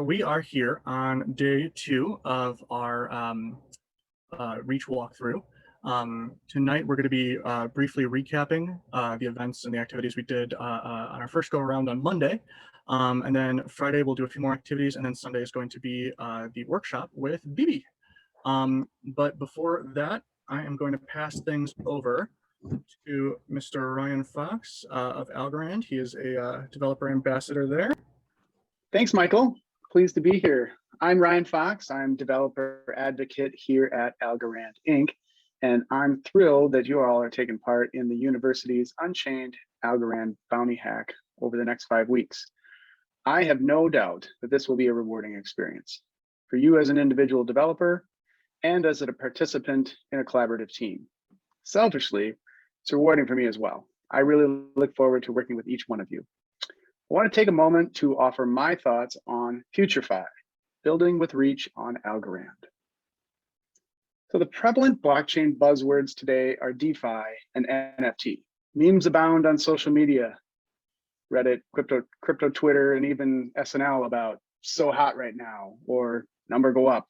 We are here on day 2 of our Reach walkthrough. Tonight, we're going to be briefly recapping the events and the activities we did on our first go around on Monday. And then Friday, we'll do a few more activities. And then Sunday is going to be the workshop with Bibi. But before that, I am going to pass things over to Mr. Ryan Fox of Algorand. He is a developer ambassador there. Thanks, Michael. Pleased to be here. I'm Ryan Fox. I'm developer advocate here at Algorand Inc. And I'm thrilled that you all are taking part in the Universities Unchained Algorand Bounty Hack over the next 5 weeks. I have no doubt that this will be a rewarding experience for you as an individual developer and as a participant in a collaborative team. Selfishly, it's rewarding for me as well. I really look forward to working with each one of you. I want to take a moment to offer my thoughts on FutureFi, building with Reach on Algorand. So the prevalent blockchain buzzwords today are DeFi and NFT. Memes abound on social media, Reddit, crypto Twitter, and even SNL about so hot right now, or number go up.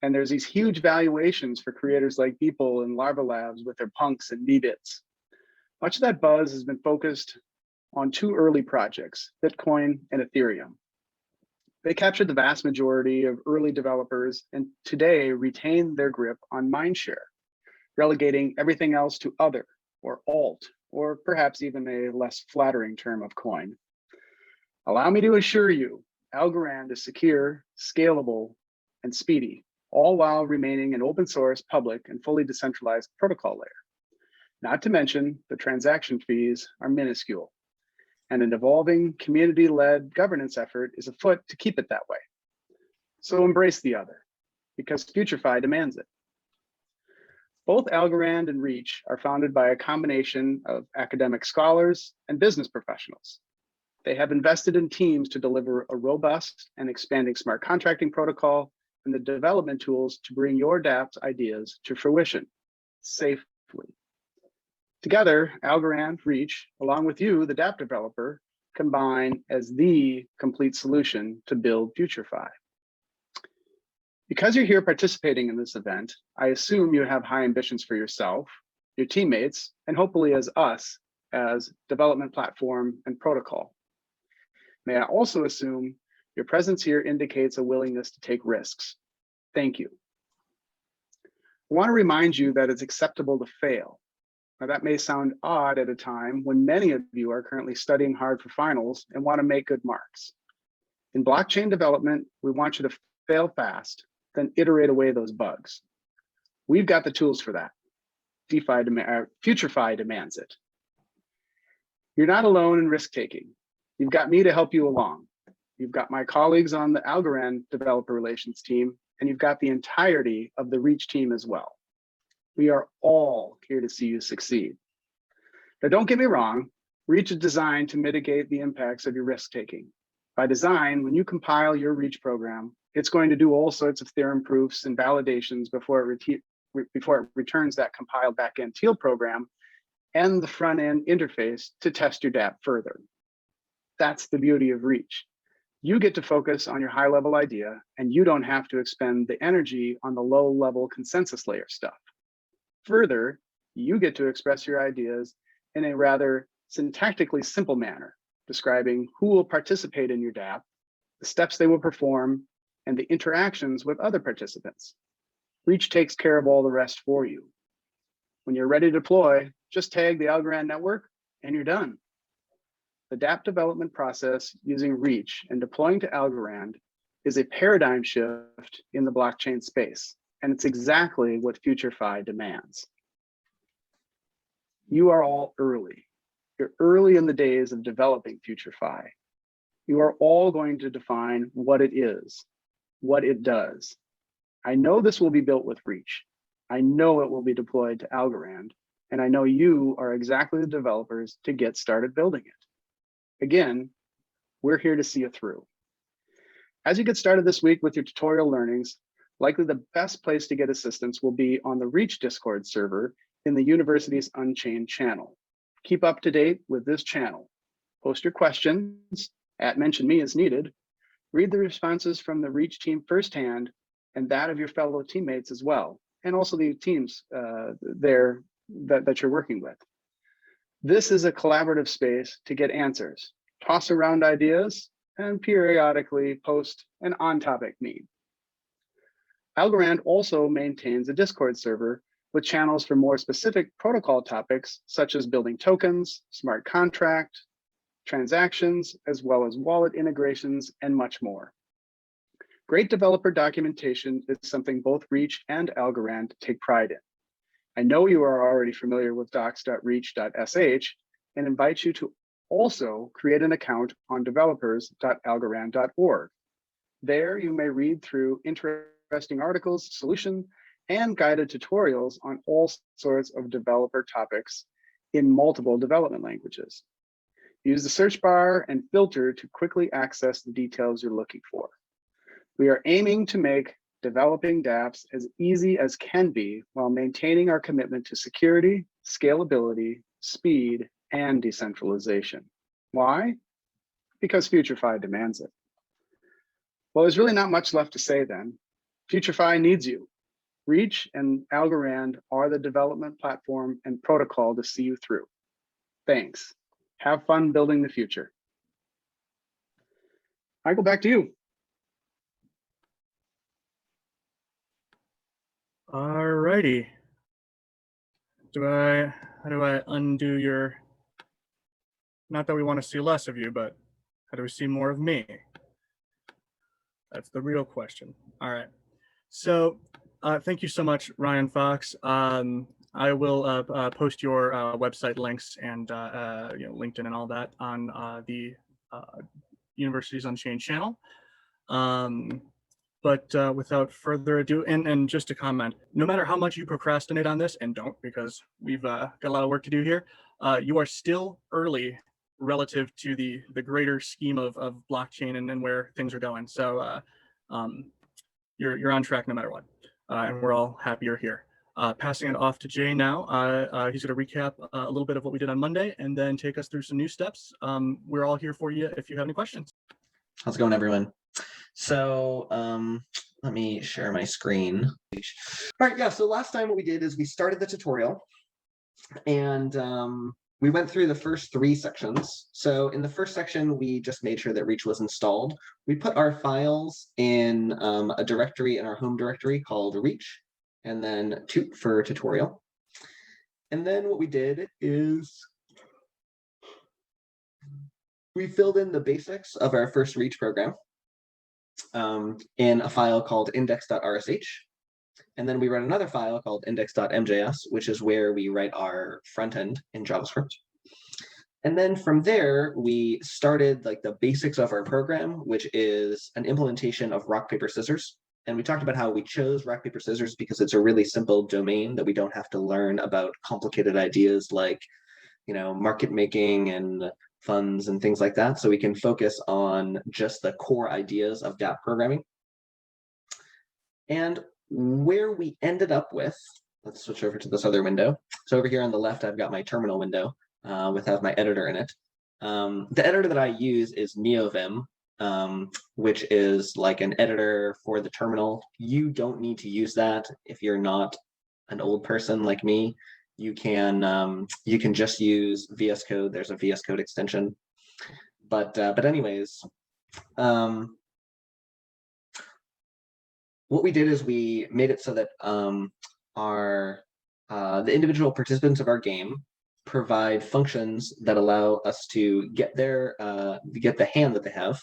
And there's these huge valuations for creators like Beeple and Larva Labs with their punks and Bits. Much of that buzz has been focused on 2 early projects, Bitcoin and Ethereum. They captured the vast majority of early developers and today retain their grip on mindshare, relegating everything else to other or alt, or perhaps even a less flattering term of coin. Allow me to assure you, Algorand is secure, scalable, and speedy, all while remaining an open source, public, and fully decentralized protocol layer. Not to mention the transaction fees are minuscule, and an evolving community-led governance effort is afoot to keep it that way. So embrace the other, because FutureFi demands it. Both Algorand and Reach are founded by a combination of academic scholars and business professionals. They have invested in teams to deliver a robust and expanding smart contracting protocol and the development tools to bring your dApps ideas to fruition safely. Together, Algorand, Reach, along with you, the dApp developer, combine as the complete solution to build FutureFi. Because you're here participating in this event, I assume you have high ambitions for yourself, your teammates, and hopefully as us as development platform and protocol. May I also assume your presence here indicates a willingness to take risks. Thank you. I want to remind you that it's acceptable to fail. Now, that may sound odd at a time when many of you are currently studying hard for finals and want to make good marks. In blockchain development, we want you to fail fast, then iterate away those bugs. We've got the tools for that. FutureFi demands it. You're not alone in risk-taking. You've got me to help you along. You've got my colleagues on the Algorand developer relations team, and you've got the entirety of the Reach team as well. We are all here to see you succeed. Now, don't get me wrong, Reach is designed to mitigate the impacts of your risk-taking. By design, when you compile your Reach program, it's going to do all sorts of theorem proofs and validations before it returns that compiled backend teal program and the front-end interface to test your dApp further. That's the beauty of Reach. You get to focus on your high-level idea, and you don't have to expend the energy on the low-level consensus layer stuff. Further, you get to express your ideas in a rather syntactically simple manner, describing who will participate in your dApp, the steps they will perform, and the interactions with other participants. Reach takes care of all the rest for you. When you're ready to deploy, just tag the Algorand network and you're done. The dApp development process using Reach and deploying to Algorand is a paradigm shift in the blockchain space. And it's exactly what FutureFi demands. You are all early. You're early in the days of developing FutureFi. You are all going to define what it is, what it does. I know this will be built with Reach. I know it will be deployed to Algorand, and I know you are exactly the developers to get started building it. Again, we're here to see you through. As you get started this week with your tutorial learnings, likely the best place to get assistance will be on the Reach Discord server in the Universities Unchained channel. Keep up to date with this channel. Post your questions, @mention me as needed, Read the responses from the Reach team firsthand and that of your fellow teammates as well, and also the teams that you're working with. This is a collaborative space to get answers, toss around ideas, and periodically post an on-topic meme. Algorand also maintains a Discord server with channels for more specific protocol topics, such as building tokens, smart contract, transactions, as well as wallet integrations, and much more. Great developer documentation is something both Reach and Algorand take pride in. I know you are already familiar with docs.reach.sh and invite you to also create an account on developers.algorand.org. There you may read through interesting articles, solution, and guided tutorials on all sorts of developer topics in multiple development languages. Use the search bar and filter to quickly access the details you're looking for. We are aiming to make developing dApps as easy as can be while maintaining our commitment to security, scalability, speed, and decentralization. Why? Because FutureFi demands it. Well, there's really not much left to say then. FutureFi needs you. Reach and Algorand are the development platform and protocol to see you through. Thanks. Have fun building the future. Michael, back to you. All righty. How do I undo your, not that we want to see less of you, but how do we see more of me? That's the real question. All right. So thank you so much, Ryan Fox. I will post your website links and LinkedIn and all that on the Universities Unchained channel. But without further ado, and just to comment, no matter how much you procrastinate on this, and don't, because we've got a lot of work to do here, you are still early relative to the greater scheme of blockchain and where things are going. So you're on track no matter what, and we're all happy you're here. Passing it off to Jay now. He's going to recap a little bit of what we did on Monday and then take us through some new steps. We're all here for you if you have any questions. How's it going, everyone? So let me share my screen. All right, yeah, so last time what we did is we started the tutorial and we went through the first 3 sections. So in the first section, we just made sure that Reach was installed. We put our files in a directory in our home directory called Reach, and then toot for tutorial. And then what we did is we filled in the basics of our first Reach program in a file called index.rsh. And then we wrote another file called index.mjs, which is where we write our front end in JavaScript. And then from there, we started like the basics of our program, which is an implementation of rock, paper, scissors. And we talked about how we chose rock, paper, scissors because it's a really simple domain that we don't have to learn about complicated ideas like, market making and funds and things like that. So we can focus on just the core ideas of dApp programming. And where we ended up with, let's switch over to this other window. So over here on the left, I've got my terminal window without my editor in it. The editor that I use is NeoVim, which is like an editor for the terminal. You don't need to use that if you're not an old person like me. You can just use VS Code. There's a VS Code extension. But anyways, what we did is we made it so that the individual participants of our game provide functions that allow us to get the hand that they have.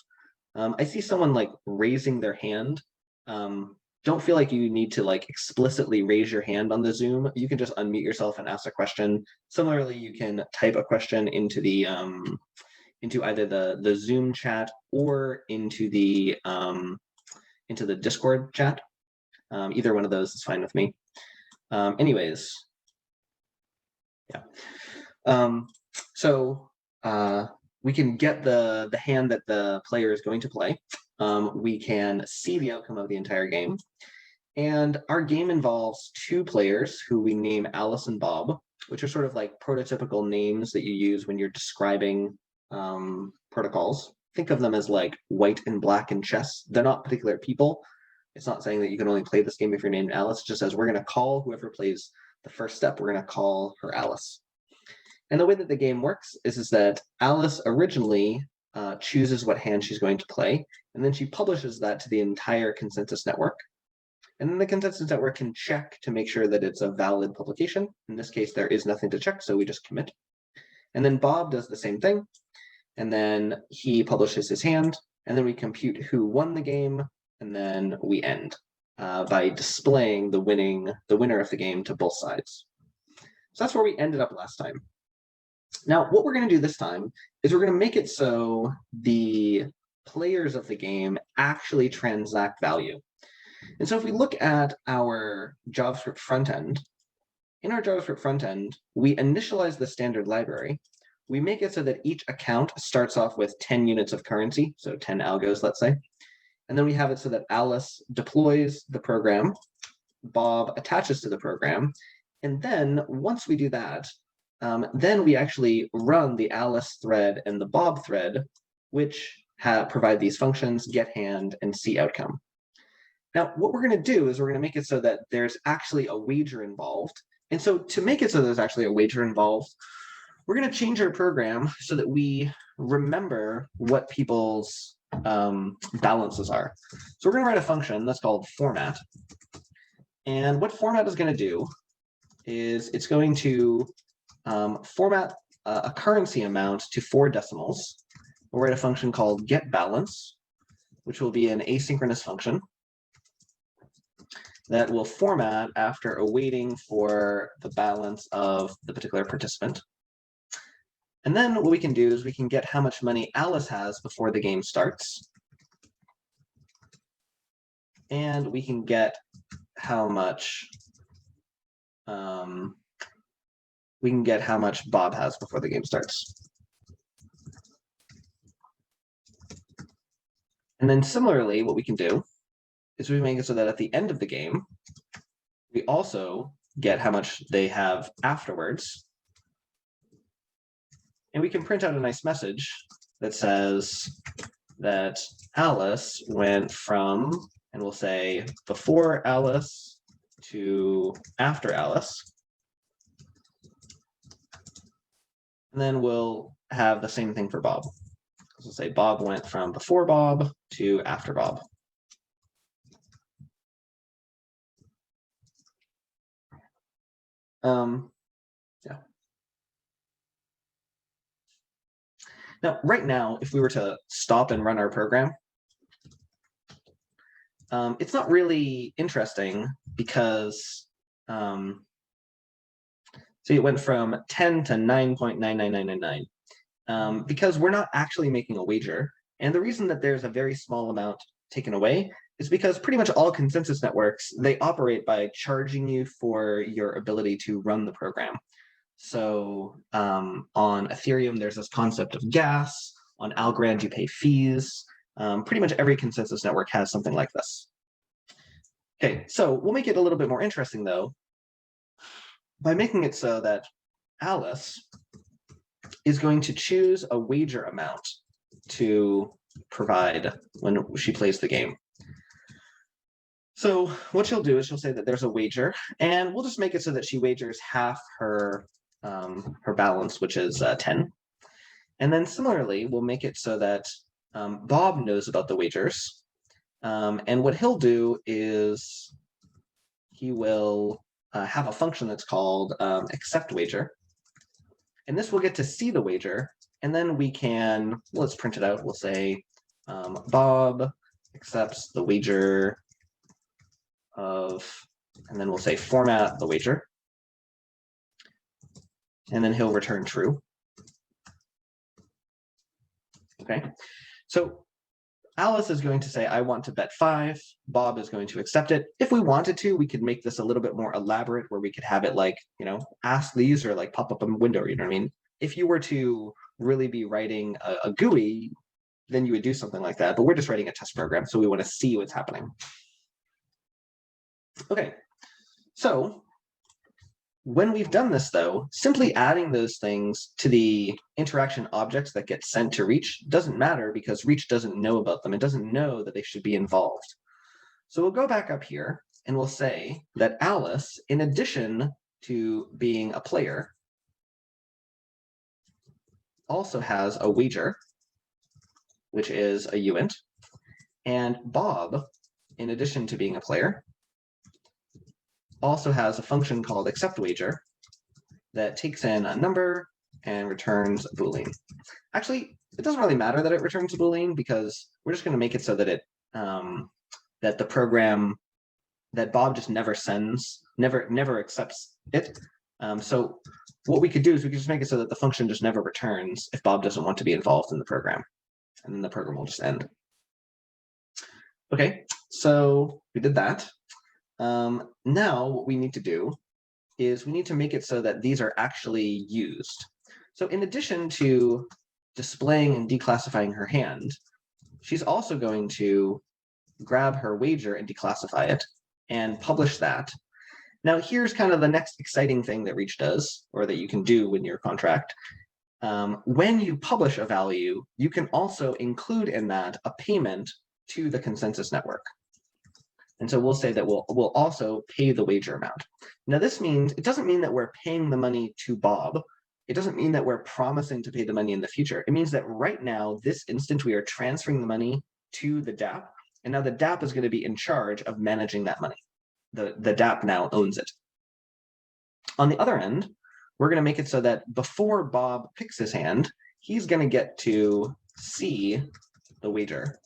I see someone like raising their hand. Don't feel like you need to like explicitly raise your hand on the Zoom. You can just unmute yourself and ask a question. Similarly, you can type a question into the into either the Zoom chat or into the Discord chat. Either one of those is fine with me. Anyways, yeah. So we can get the hand that the player is going to play. We can see the outcome of the entire game. And our game involves 2 players who we name Alice and Bob, which are sort of like prototypical names that you use when you're describing protocols. think of them as like white and black in chess. They're not particular people. It's not saying that you can only play this game if you're named Alice. It just says we're going to call whoever plays the first step, we're going to call her Alice. And the way that the game works is that Alice originally chooses what hand she's going to play, and then she publishes that to the entire consensus network. And then the consensus network can check to make sure that it's a valid publication. In this case, there is nothing to check, so we just commit. And then Bob does the same thing, and then he publishes his hand, and then we compute who won the game, and then we end by displaying the winner of the game to both sides. So that's where we ended up last time. Now, what we're going to do this time is we're going to make it so the players of the game actually transact value. And so if we look at our JavaScript front end, in our JavaScript front end, we initialize the standard library. We make it so that each account starts off with 10 units of currency, so 10 algos, let's say. And then we have it so that Alice deploys the program, Bob attaches to the program, and then once we do that, then we actually run the Alice thread and the Bob thread, which provide these functions, getHand and cOutcome. Now, what we're going to do is we're going to make it so that there's actually a wager involved. And so to make it so there's actually a wager involved, we're going to change our program so that we remember what people's balances are. So we're going to write a function that's called format. And what format is going to do is it's going to format a currency amount to 4 decimals. We'll write a function called getBalance, which will be an asynchronous function that will format after awaiting for the balance of the particular participant. And then what we can do is we can get how much money Alice has before the game starts. And we can get how much Bob has before the game starts. And then similarly, what we can do is we make it so that at the end of the game, we also get how much they have afterwards. And we can print out a nice message that says that Alice went from, and we'll say before Alice to after Alice. And then we'll have the same thing for Bob. So we'll say Bob went from before Bob to after Bob. Yeah. Now, right now, if we were to stop and run our program, it's not really interesting because so it went from 10 to 9.99999 because we're not actually making a wager. And the reason that there's a very small amount taken away is because pretty much all consensus networks, they operate by charging you for your ability to run the program. So on Ethereum, there's this concept of gas. On Algorand, you pay fees. Pretty much every consensus network has something like this. Okay, so we'll make it a little bit more interesting, though, by making it so that Alice is going to choose a wager amount to provide when she plays the game. So what she'll do is she'll say that there's a wager, and we'll just make it so that she wagers half her balance, which is 10. And then similarly, we'll make it so that Bob knows about the wagers. And what he'll do is he will have a function that's called accept wager. And this will get to see the wager. And then we can, let's print it out. We'll say Bob accepts the wager of, and then we'll say format the wager. And then he'll return true. Okay, so Alice is going to say, I want to bet 5. Bob is going to accept it. If we wanted to, we could make this a little bit more elaborate where we could have it like, ask these or like pop up a window, you know what I mean? If you were to really be writing a GUI, then you would do something like that. But we're just writing a test program, so we want to see what's happening. Okay, so When we've done this, though, simply adding those things to the interaction objects that get sent to Reach doesn't matter because Reach doesn't know about them. It doesn't know that they should be involved. So we'll go back up here and we'll say that Alice, in addition to being a player, also has a wager, which is a uint, and Bob, in addition to being a player, also has a function called acceptWager that takes in a number and returns a Boolean. Actually, it doesn't really matter that it returns a Boolean because we're just going to make it so that it that the program that Bob just never sends, never accepts it. So what we could do is we could just make it so that the function just never returns if Bob doesn't want to be involved in the program, and then the program will just end. Okay, so we did that. Now what we need to do is we need to make it so that these are actually used. So in addition to displaying and declassifying her hand, she's also going to grab her wager and declassify it and publish that. Now here's kind of the next exciting thing that Reach does, or that you can do in your contract. When you publish a value, you can also include in that a payment to the consensus network. And so we'll say that we'll also pay the wager amount. Now this means, it doesn't mean that we're paying the money to Bob. It doesn't mean that we're promising to pay the money in the future. It means that right now, this instant, we are transferring the money to the DApp. And now the DApp is going to be in charge of managing that money. The DApp now owns it. On the other end, we're going to make it so that before Bob picks his hand, he's going to get to see the wager.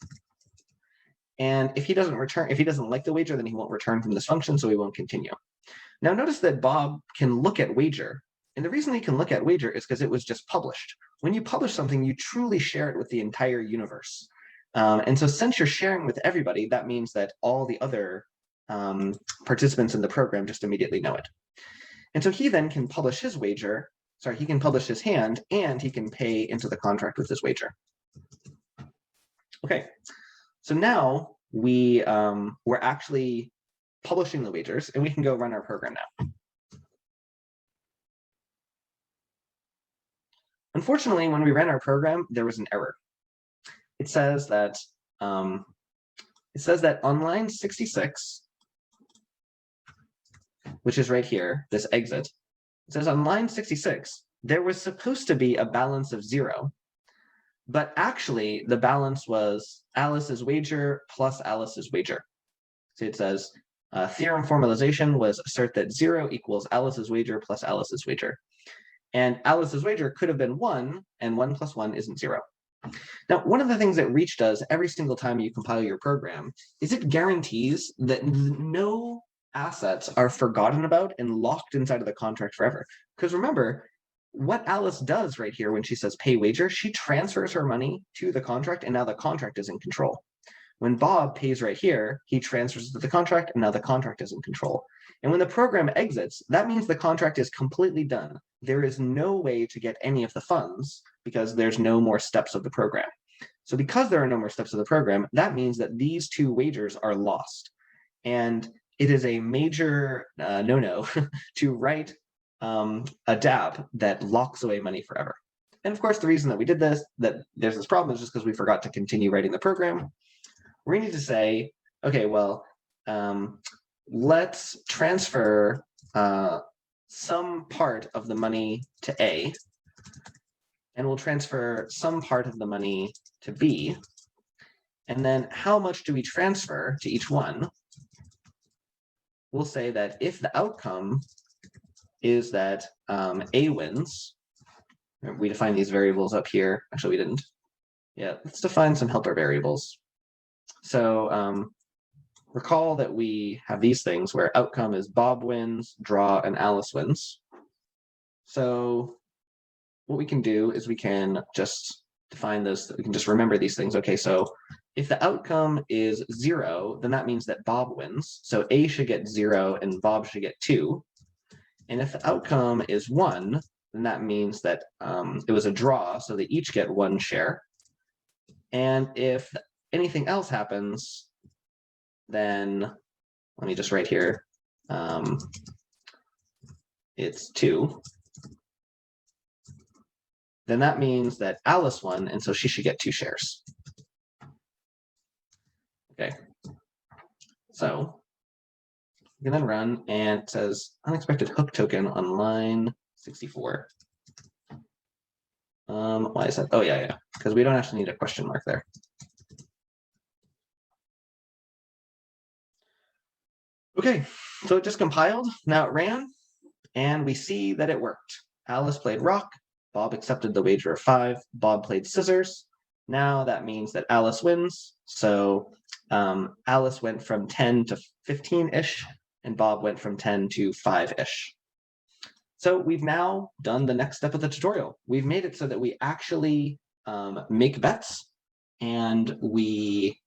And if he doesn't like the wager, then he won't return from this function, so he won't continue. Now notice that Bob can look at wager. And the reason he can look at wager is because it was just published. When you publish something, you truly share it with the entire universe. And so since you're sharing with everybody, that means that all the other participants in the program just immediately know it. And so he then can publish his wager, he can publish his hand, and he can pay into the contract with his wager. Okay, so now we're actually publishing the wagers, and we can go run our program now. Unfortunately, when we ran our program, there was an error. It says that on line 66, which is right here, this exit, it says on line 66, there was supposed to be a balance of 0, but actually the balance was Alice's wager plus Alice's wager. So it says theorem formalization was assert that 0 equals Alice's wager plus Alice's wager. And Alice's wager could have been 1, and 1 plus 1 isn't 0. Now, one of the things that Reach does every single time you compile your program is it guarantees that no assets are forgotten about and locked inside of the contract forever. Because remember, what Alice does right here when she says pay wager, she transfers her money to the contract, and now the contract is in control. When Bob pays right here, he transfers it to the contract, and now the contract is in control. And when the program exits, that means the contract is completely done. There is no way to get any of the funds because there's no more steps of the program. So because there are no more steps of the program, that means that these two wagers are lost. And it is a major no-no to write a DApp that locks away money forever. And of course, the reason that we did this, that there's this problem, is just because we forgot to continue writing the program. We need to say, okay, well, let's transfer some part of the money to A, and we'll transfer some part of the money to B. And then how much do we transfer to each one? We'll say that if the outcome is that A wins, we define these variables up here. Actually, we didn't. Yeah, let's define some helper variables. So recall that we have these things where outcome is Bob wins, draw, and Alice wins. So what we can do is we can just define this, we can just remember these things. Okay, so if the outcome is 0, then that means that Bob wins. So A should get 0 and Bob should get 2. And if the outcome is 1, then that means that it was a draw, so they each get 1 share. And if anything else happens, then let me just write here. it's 2, then that means that Alice won, and so she should get 2 shares. Okay, so you can then run, and it says unexpected hook token on line 64. Why is that? Oh, yeah, because we don't actually need a question mark there. Okay, so it just compiled, now it ran, and we see that it worked. Alice played rock, Bob accepted the wager of 5, Bob played scissors. Now that means that Alice wins, so Alice went from 10 to 15-ish, and Bob went from 10 to 5-ish. So we've now done the next step of the tutorial. We've made it so that we actually make bets, and we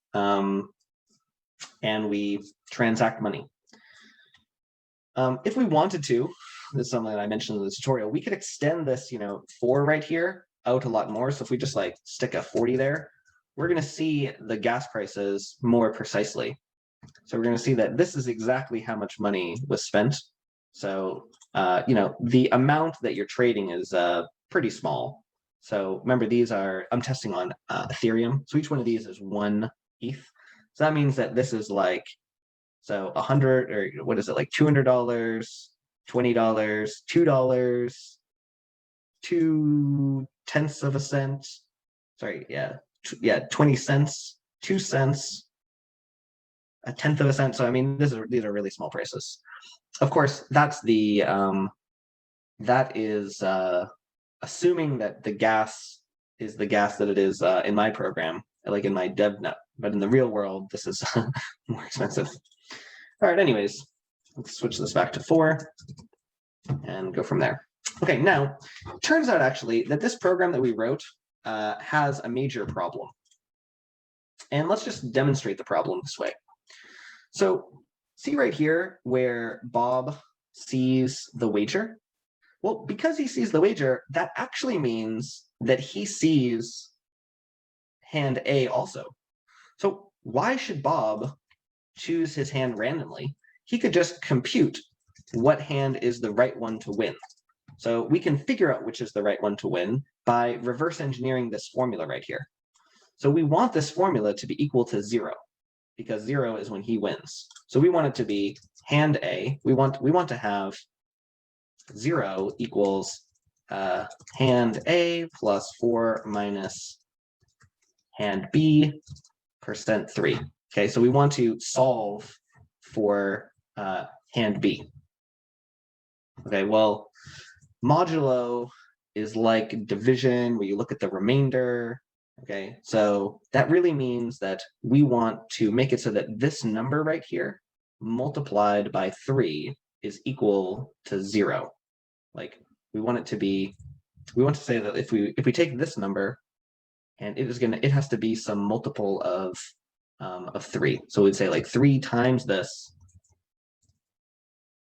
transact money. If we wanted to, this is something that I mentioned in the tutorial, we could extend this, 4 right here out a lot more. So if we just like stick a 40 there, we're going to see the gas prices more precisely. So we're going to see that this is exactly how much money was spent. So, the amount that you're trading is pretty small. So remember, I'm testing on Ethereum. So each one of these is 1 ETH. So that means that this is like, so 100, or what is it, like $200, $20, $2, 0.2 of a cent. Sorry, 20 cents, 2 cents, 1/10 of a cent. So I mean, these are really small prices. Of course, that is assuming that the gas is the gas that it is in my program, like in my DevNet. But in the real world, this is more expensive. All right, anyways, let's switch this back to 4 and go from there. Okay, now, it turns out actually that this program that we wrote has a major problem. And let's just demonstrate the problem this way. So see right here where Bob sees the wager? Well, because he sees the wager, that actually means that he sees hand A also. So why should Bob choose his hand randomly? He could just compute what hand is the right one to win. So we can figure out which is the right one to win by reverse engineering this formula right here. So we want this formula to be equal to 0, because 0 is when he wins. So we want it to be hand A. We want to have 0 equals hand A plus 4 minus hand B %3. Okay, so we want to solve for hand B. Okay, well, modulo is like division, where you look at the remainder. Okay, so that really means that we want to make it so that this number right here multiplied by 3 is equal to 0. Like we want to say that if we take this number and it has to be some multiple of 3. So we'd say like 3 times this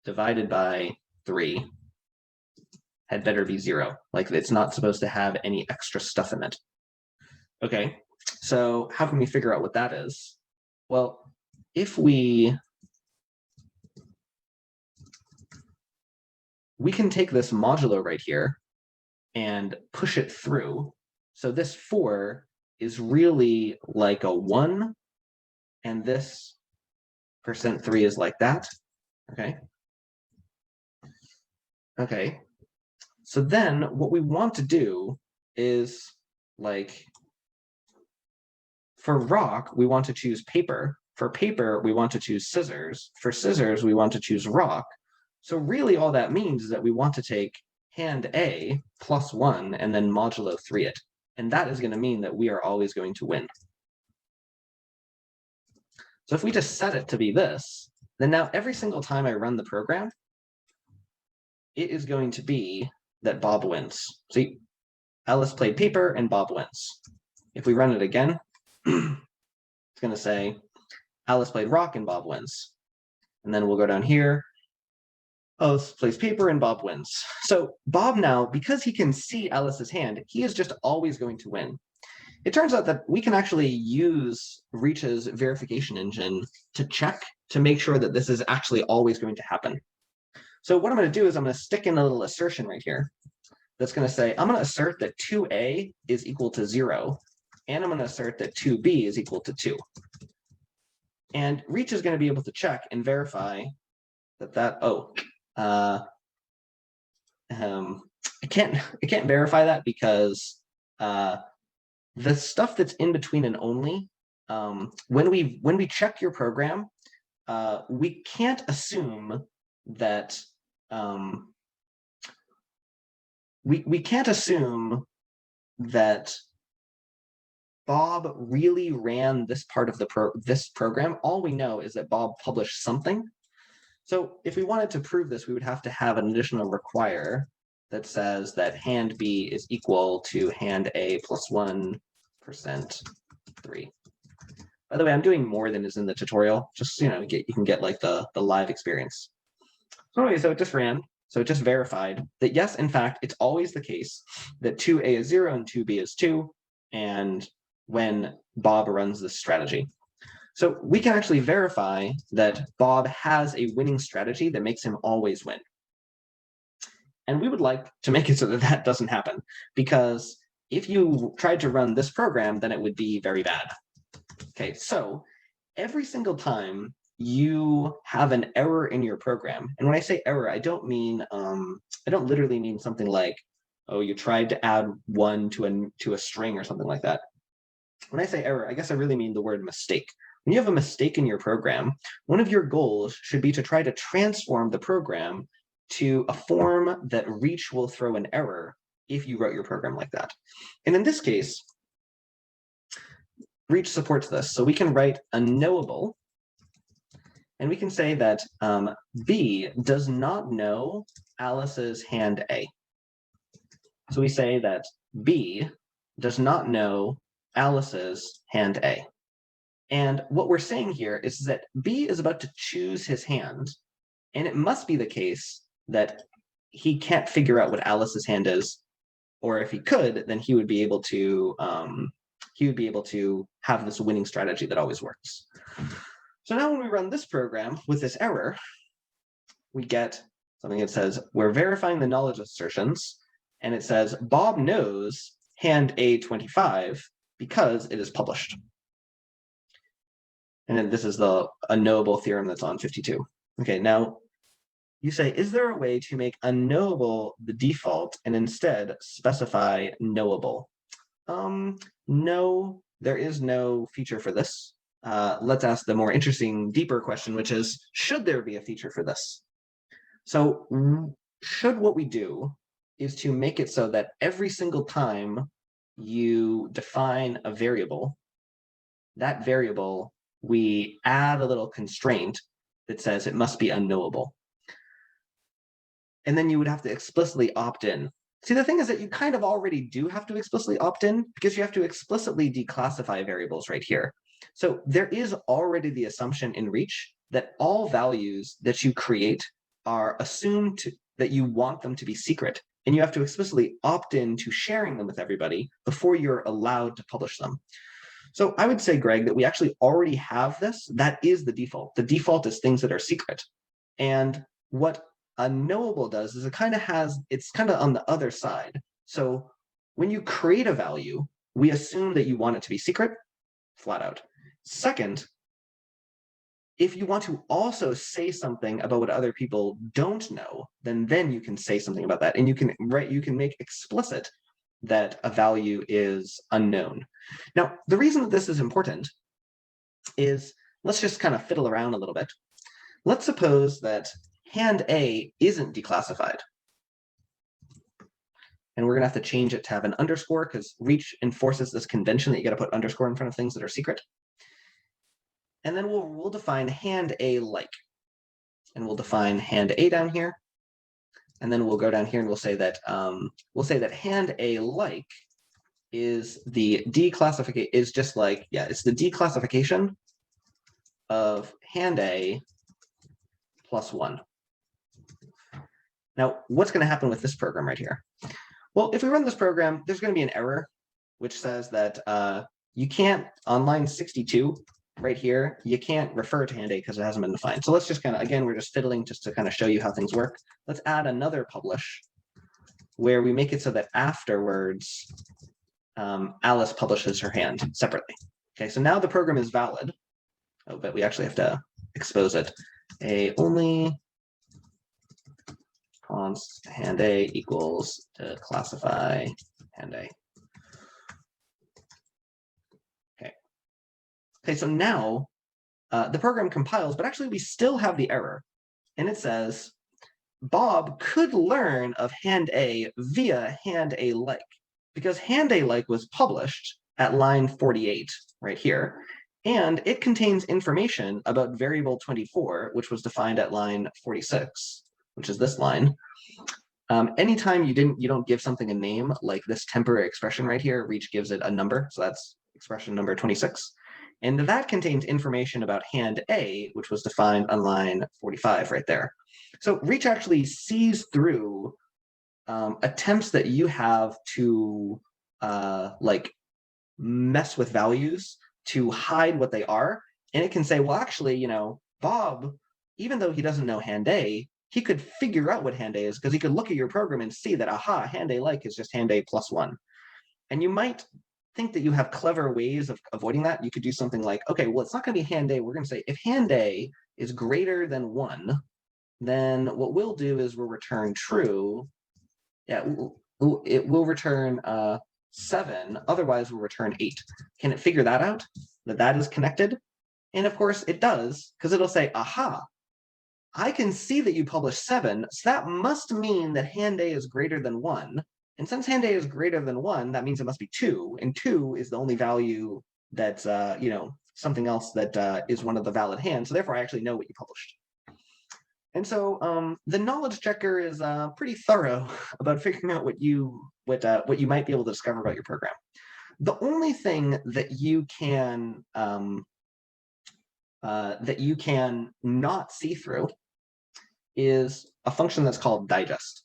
divided by 3 had better be 0. Like it's not supposed to have any extra stuff in it. Okay, so how can we figure out what that is? Well, if we can take this modulo right here and push it through. So this 4 is really like a 1, and this %3 is like that. Okay. Okay. So then what we want to do is, like, for rock, we want to choose paper. For paper, we want to choose scissors. For scissors, we want to choose rock. So really all that means is that we want to take hand A plus 1 and then modulo 3 it. And that is going to mean that we are always going to win. So if we just set it to be this, then now every single time I run the program, it is going to be that Bob wins. See, Alice played paper and Bob wins. If we run it again, it's going to say Alice played rock and Bob wins. And then we'll go down here. Alice plays paper and Bob wins. So Bob now, because he can see Alice's hand, he is just always going to win. It turns out that we can actually use Reach's verification engine to check to make sure that this is actually always going to happen. So what I'm going to do is I'm going to stick in a little assertion right here that's going to say, I'm going to assert that 2a is equal to 0, and I'm going to assert that 2b is equal to 2. And Reach is going to be able to check and verify that I can't verify that because the stuff that's in between and only, when we check your program, we can't assume that we can't assume that Bob really ran this part of this program. All we know is that Bob published something. So if we wanted to prove this, we would have to have an additional require that says that hand B is equal to hand A plus 1% 3. By the way, I'm doing more than is in the tutorial, just you can get like the live experience. So anyway, so it just ran. So it just verified that yes, in fact, it's always the case that 2a is 0 and 2b is 2, and when Bob runs this strategy. So we can actually verify that Bob has a winning strategy that makes him always win. And we would like to make it so that that doesn't happen, because if you tried to run this program, then it would be very bad. Okay, so every single time you have an error in your program, and when I say error, I don't literally mean something like, oh, you tried to add 1 to a string or something like that. When I say error, I guess I really mean the word mistake. When you have a mistake in your program, one of your goals should be to try to transform the program to a form that Reach will throw an error if you wrote your program like that. And in this case, Reach supports this. So we can write a knowable, and we can say that B does not know Alice's hand A. So we say that B does not know Alice's hand A. And what we're saying here is that B is about to choose his hand, and it must be the case that he can't figure out what Alice's hand is, or if he could, then he would be able to have this winning strategy that always works. So now when we run this program with this error, we get something that says, we're verifying the knowledge assertions, and it says, Bob knows hand A25 because it is published. And then this is a knowable theorem that's on 52. Okay, now you say, is there a way to make unknowable the default and instead specify knowable? No, there is no feature for this. Let's ask the more interesting, deeper question, which is, should there be a feature for this? So should what we do is to make it so that every single time you define a variable, that variable, we add a little constraint that says it must be unknowable. And then you would have to explicitly opt in. See, the thing is that you kind of already do have to explicitly opt in because you have to explicitly declassify variables right here. So there is already the assumption in Reach that all values that you create are assumed that you want them to be secret, and you have to explicitly opt in to sharing them with everybody before you're allowed to publish them. So I would say, Greg, that we actually already have this. That is the default. The default is things that are secret. And what unknowable does is it's kind of on the other side. So when you create a value, we assume that you want it to be secret, flat out. Second, if you want to also say something about what other people don't know, then you can say something about that. And you can make explicit that a value is unknown. Now, the reason that this is important is, let's just kind of fiddle around a little bit. Let's suppose that hand A isn't declassified. And we're going to have to change it to have an underscore because Reach enforces this convention that you got to put underscore in front of things that are secret. And then we'll define hand A like. And we'll define hand A down here. And then we'll go down here and we'll say that hand A like is the declassification, is just like, yeah, it's the declassification of hand A plus 1. Now, what's going to happen with this program right here? Well, if we run this program, there's going to be an error which says that you can't, on line 62, right here, you can't refer to hand A because it hasn't been defined. So let's just kind of, again, we're just fiddling just to kind of show you how things work. Let's add another publish where we make it so that afterwards, Alice publishes her hand separately. Okay, so now the program is valid. Oh, but we actually have to expose it. A only const hand A equals to classify hand A. Okay, so now the program compiles, but actually we still have the error. And it says, Bob could learn of hand A via hand A like, because hand A like was published at line 48 right here. And it contains information about variable 24, which was defined at line 46, which is this line. Anytime you don't give something a name, like this temporary expression right here, Reach gives it a number. So that's expression number 26. And that contains information about hand A, which was defined on line 45 right there. So Reach actually sees through attempts that you have to like mess with values to hide what they are. And it can say, well, actually, you know, Bob, even though he doesn't know hand A, he could figure out what hand A is because he could look at your program and see that, aha, hand A like is just hand A plus 1. And you might think that you have clever ways of avoiding that. You could do something like, okay, well, it's not going to be hand A. We're going to say if hand A is greater than 1, then what we'll do is we'll return true. Yeah, it will return 7. Otherwise, we'll return 8. Can it figure that out? That is connected? And of course, it does, because it'll say, aha, I can see that you published 7, so that must mean that hand A is greater than 1. And since hand A is greater than 1, that means it must be 2, and 2 is the only value that's, you know, something else that is one of the valid hands. So therefore, I actually know what you published. And so the knowledge checker is pretty thorough about figuring out what you might be able to discover about your program. The only thing that you can not see through is a function that's called digest.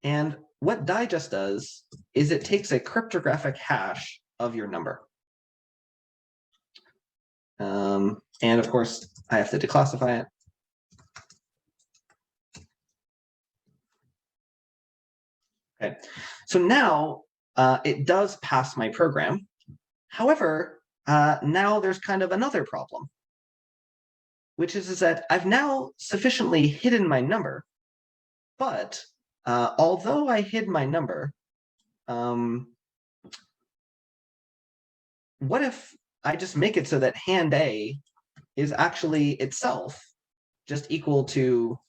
And what digest does is it takes a cryptographic hash of your number. And of course, I have to declassify it. Okay, so now it does pass my program. However, now there's kind of another problem, which is that I've now sufficiently hidden my number, but although I hid my number, what if I just make it so that hand A is actually itself just equal to,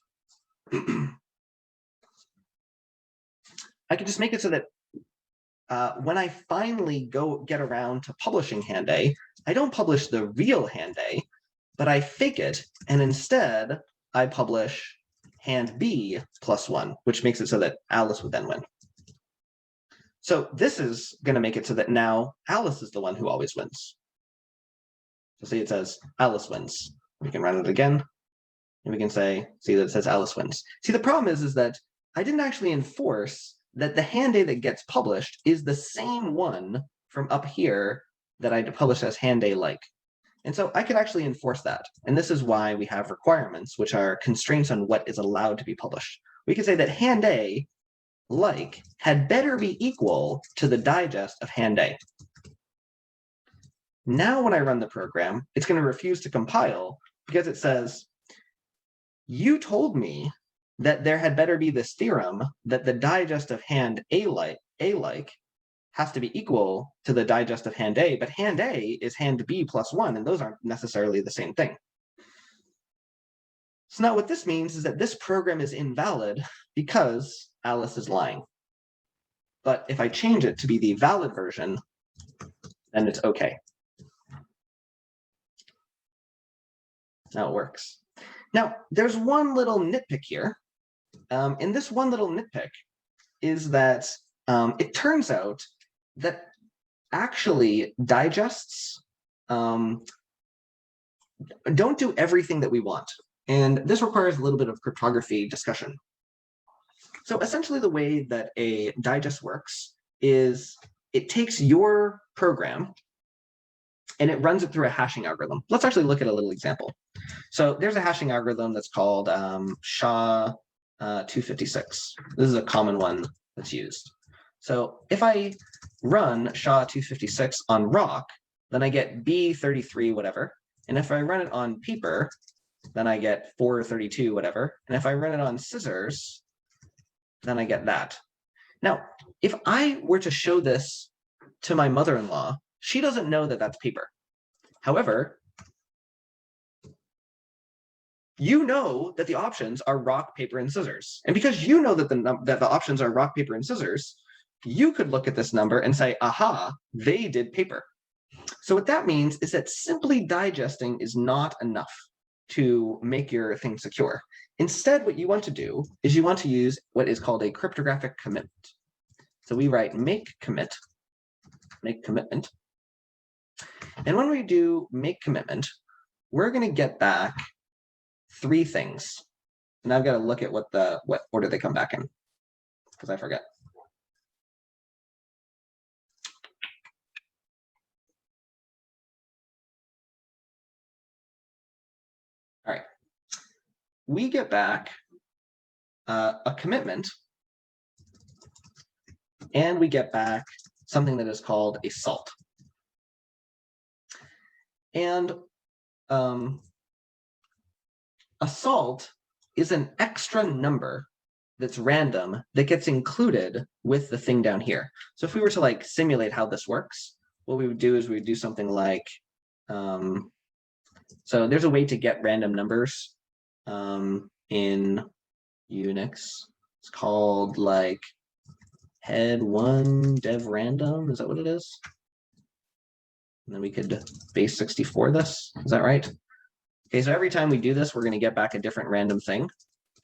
I could just make it so that when I finally get around to publishing hand A, I don't publish the real hand A, but I fake it, and instead I publish hand B plus 1, which makes it so that Alice would then win. So this is going to make it so that now Alice is the one who always wins. So see, it says Alice wins. We can run it again, and we can say, see that it says Alice wins. See, the problem is that I didn't actually enforce that the hand A that gets published is the same one from up here that I published as hand A like. And so I could actually enforce that. And this is why we have requirements, which are constraints on what is allowed to be published. We could say that hand A like had better be equal to the digest of hand A. Now when I run the program, it's going to refuse to compile because it says, you told me that there had better be this theorem that the digest of hand A like has to be equal to the digest of hand A, but hand A is hand B plus 1, and those aren't necessarily the same thing. So now what this means is that this program is invalid because Alice is lying. But if I change it to be the valid version, then it's okay. Now it works. Now, there's one little nitpick here. And this one little nitpick is that it turns out that actually digests don't do everything that we want. And this requires a little bit of cryptography discussion. So essentially the way that a digest works is it takes your program and it runs it through a hashing algorithm. Let's actually look at a little example. So there's a hashing algorithm that's called SHA-256. This is a common one that's used. So if I run SHA-256 on rock, then I get B33 whatever. And if I run it on paper, then I get 432 whatever. And if I run it on scissors, then I get that. Now, if I were to show this to my mother-in-law, she doesn't know that that's paper. However, you know that the options are rock, paper, and scissors. And because you know that the options are rock, paper, and scissors, you could look at this number and say, aha, they did paper. So what that means is that simply digesting is not enough to make your thing secure. Instead, what you want to do is you want to use what is called a cryptographic commitment. So we write make commitment. And when we do make commitment, we're going to get back three things. And I've got to look at what order they come back in, because I forget. All right. We get back a commitment, and we get back something that is called a salt. And a salt is an extra number that's random that gets included with the thing down here. So if we were to like simulate how this works, what we would do is we would do something like, so there's a way to get random numbers in Unix. It's called like head1 dev random. Is that what it is? And then we could base 64 this. Is that right? Okay, so every time we do this, we're going to get back a different random thing.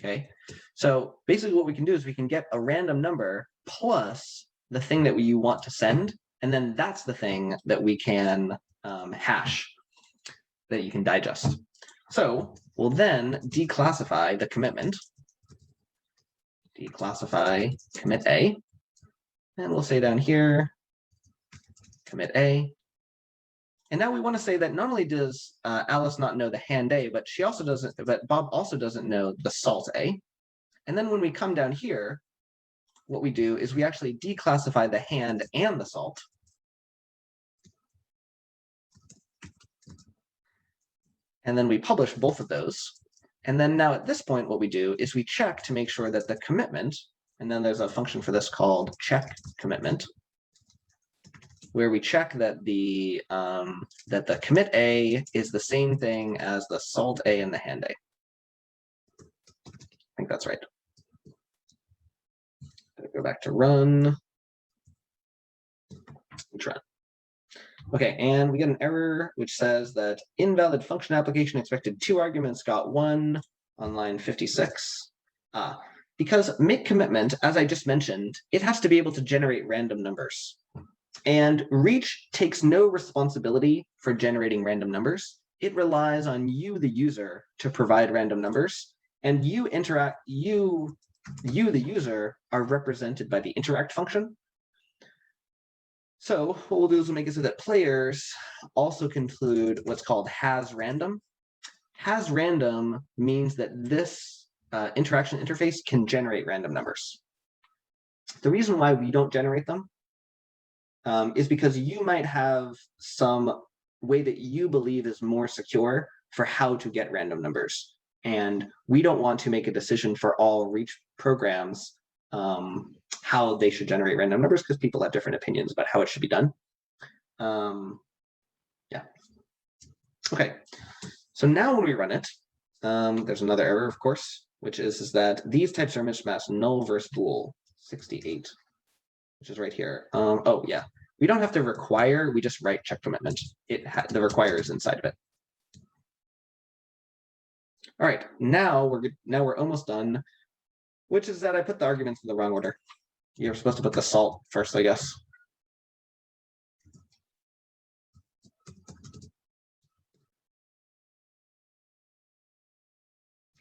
Okay, so basically what we can do is we can get a random number plus the thing that you want to send, and then that's the thing that we can hash, that you can digest. So we'll then declassify the commitment, declassify commit A, and we'll say down here, commit A. And now we want to say that not only does Alice not know the hand A, but she also doesn't, but Bob also doesn't know the salt A. And then when we come down here, what we do is we actually declassify the hand and the salt. And then we publish both of those. And then now at this point, what we do is we check to make sure that the commitment, and then there's a function for this called check commitment, where we check that the commit A is the same thing as the salt A and the hand A. I think that's right. Go back to run. Run. Okay, and we get an error which says that invalid function application expected 2 arguments, got 1 on line 56. Because make commitment, as I just mentioned, it has to be able to generate random numbers. And Reach takes no responsibility for generating random numbers. It relies on you, the user, to provide random numbers. And you, the user, are represented by the interact function. So what we'll do is we'll make it so that players also conclude what's called has random. Has random means that this interaction interface can generate random numbers. The reason why we don't generate them is because you might have some way that you believe is more secure for how to get random numbers. And we don't want to make a decision for all Reach programs how they should generate random numbers, because people have different opinions about how it should be done. Yeah. Okay. So now when we run it, there's another error, of course, which is that these types are mismatched null versus bool 68, which is right here. Oh yeah, we don't have to require, we just write check commitment. The require is inside of it. All right, now we're almost done, which is that I put the arguments in the wrong order. You're supposed to put the salt first, I guess.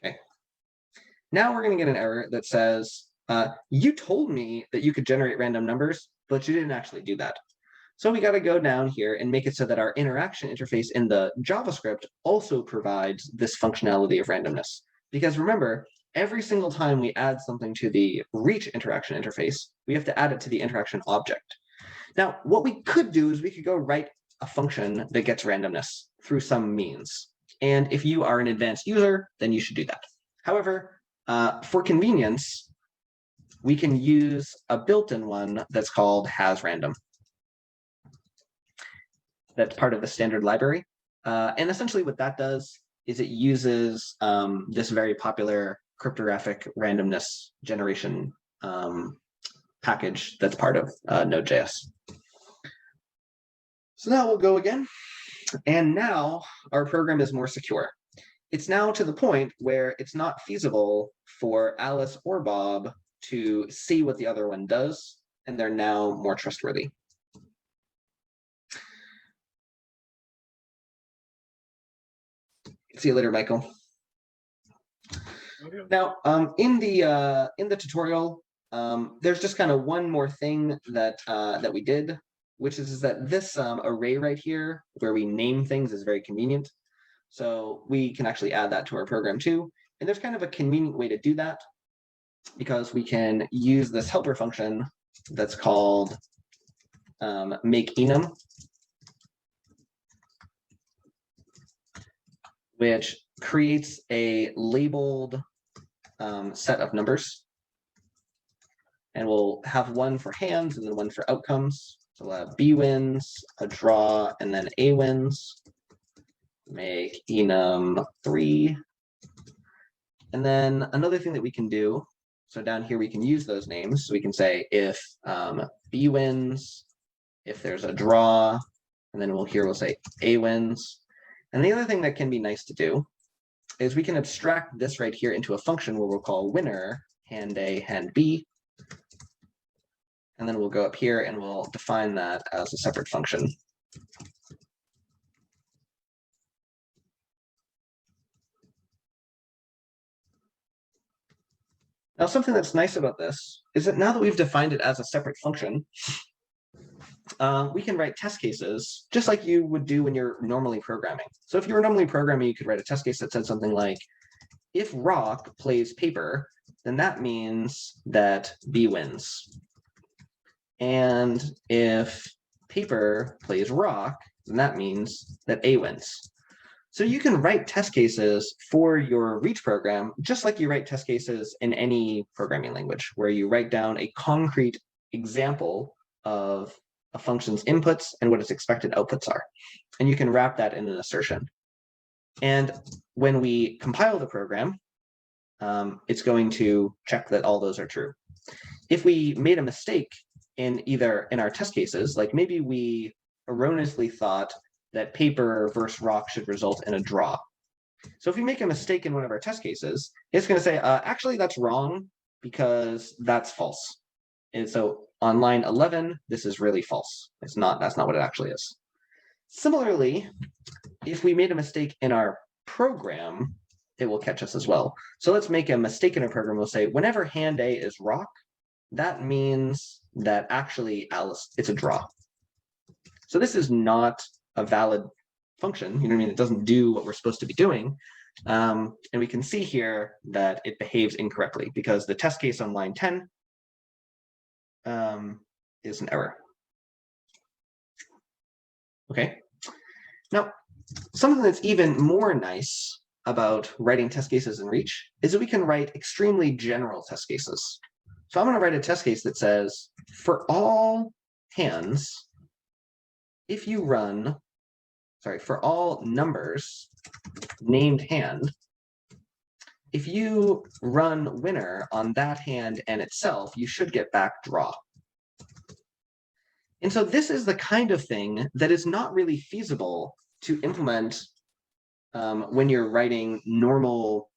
Okay. Now we're going to get an error that says, you told me that you could generate random numbers, but you didn't actually do that. So we got to go down here and make it so that our interaction interface in the JavaScript also provides this functionality of randomness. Because remember, every single time we add something to the reach interaction interface, we have to add it to the interaction object. Now, what we could do is we could go write a function that gets randomness through some means. And if you are an advanced user, then you should do that. However, for convenience, we can use a built-in one that's called hasRandom. That's part of the standard library. And essentially what that does is it uses this very popular cryptographic randomness generation package that's part of Node.js. So now we'll go again. And now our program is more secure. It's now to the point where it's not feasible for Alice or Bob to see what the other one does, and they're now more trustworthy. See you later, Michael. Okay. Now, in the tutorial, there's just kind of one more thing that that we did, which is that this array right here, where we name things, is very convenient. So we can actually add that to our program too. And there's kind of a convenient way to do that, because we can use this helper function that's called makeEnum, which creates a labeled set of numbers. And we'll have one for hands and then one for outcomes. So we'll have B wins, a draw, and then A wins. Make enum 3. And then another thing that we can do, so down here we can use those names. So we can say if B wins, if there's a draw, and then we'll say A wins. And the other thing that can be nice to do is we can abstract this right here into a function where we'll call winner hand A, hand B. And then we'll go up here and we'll define that as a separate function. Now, something that's nice about this is that now that we've defined it as a separate function, we can write test cases just like you would do when you're normally programming. So if you were normally programming, you could write a test case that said something like, if rock plays paper, then that means that B wins. And if paper plays rock, then that means that A wins. So you can write test cases for your reach program, just like you write test cases in any programming language, where you write down a concrete example of a function's inputs and what its expected outputs are. And you can wrap that in an assertion. And when we compile the program, it's going to check that all those are true. If we made a mistake in our test cases, like maybe we erroneously thought that paper versus rock should result in a draw. So if we make a mistake in one of our test cases, it's going to say, actually, that's wrong because that's false. And so on line 11, this is really false. That's not what it actually is. Similarly, if we made a mistake in our program, it will catch us as well. So let's make a mistake in our program. We'll say, whenever hand A is rock, that means that actually Alice, it's a draw. So this is not a valid function. You know what I mean? It doesn't do what we're supposed to be doing. And we can see here that it behaves incorrectly because the test case on line 10 is an error. Okay. Now, something that's even more nice about writing test cases in Reach is that we can write extremely general test cases. So I'm going to write a test case that says, for all hands, if you run, for all numbers named hand, if you run winner on that hand and itself, you should get back draw. And so this is the kind of thing that is not really feasible to implement when you're writing normal,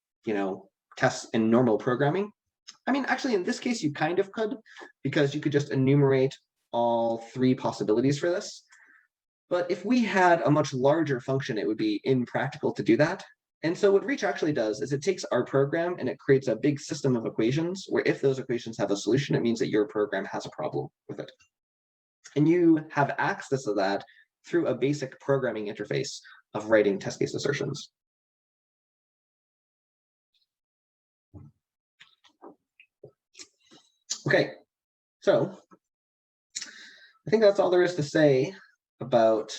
tests in normal programming. I mean, actually, in this case, you kind of could, because you could just enumerate all 3 possibilities for this. But if we had a much larger function, it would be impractical to do that. And so what Reach actually does is it takes our program and it creates a big system of equations where if those equations have a solution, it means that your program has a problem with it. And you have access to that through a basic programming interface of writing test case assertions. Okay, so I think that's all there is to say about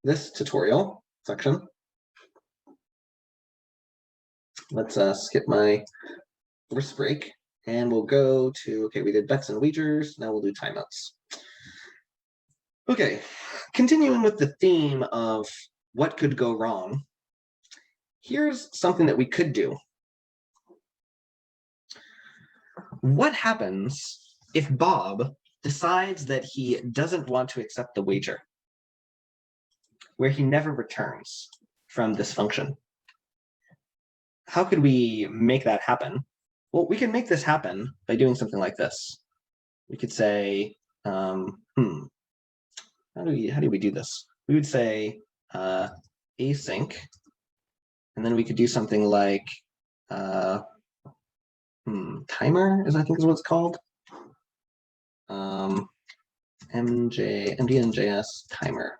this tutorial section. Let's skip my first break and we'll go to, okay, we did bets and wagers, now we'll do timeouts. Okay, continuing with the theme of what could go wrong, here's something that we could do. What happens if Bob decides that he doesn't want to accept the wager, where he never returns from this function? How could we make that happen? Well, we can make this happen by doing something like this. We could say, how do we do this? We would say async, and then we could do something like timer, I think is what it's called. MDNJS timer.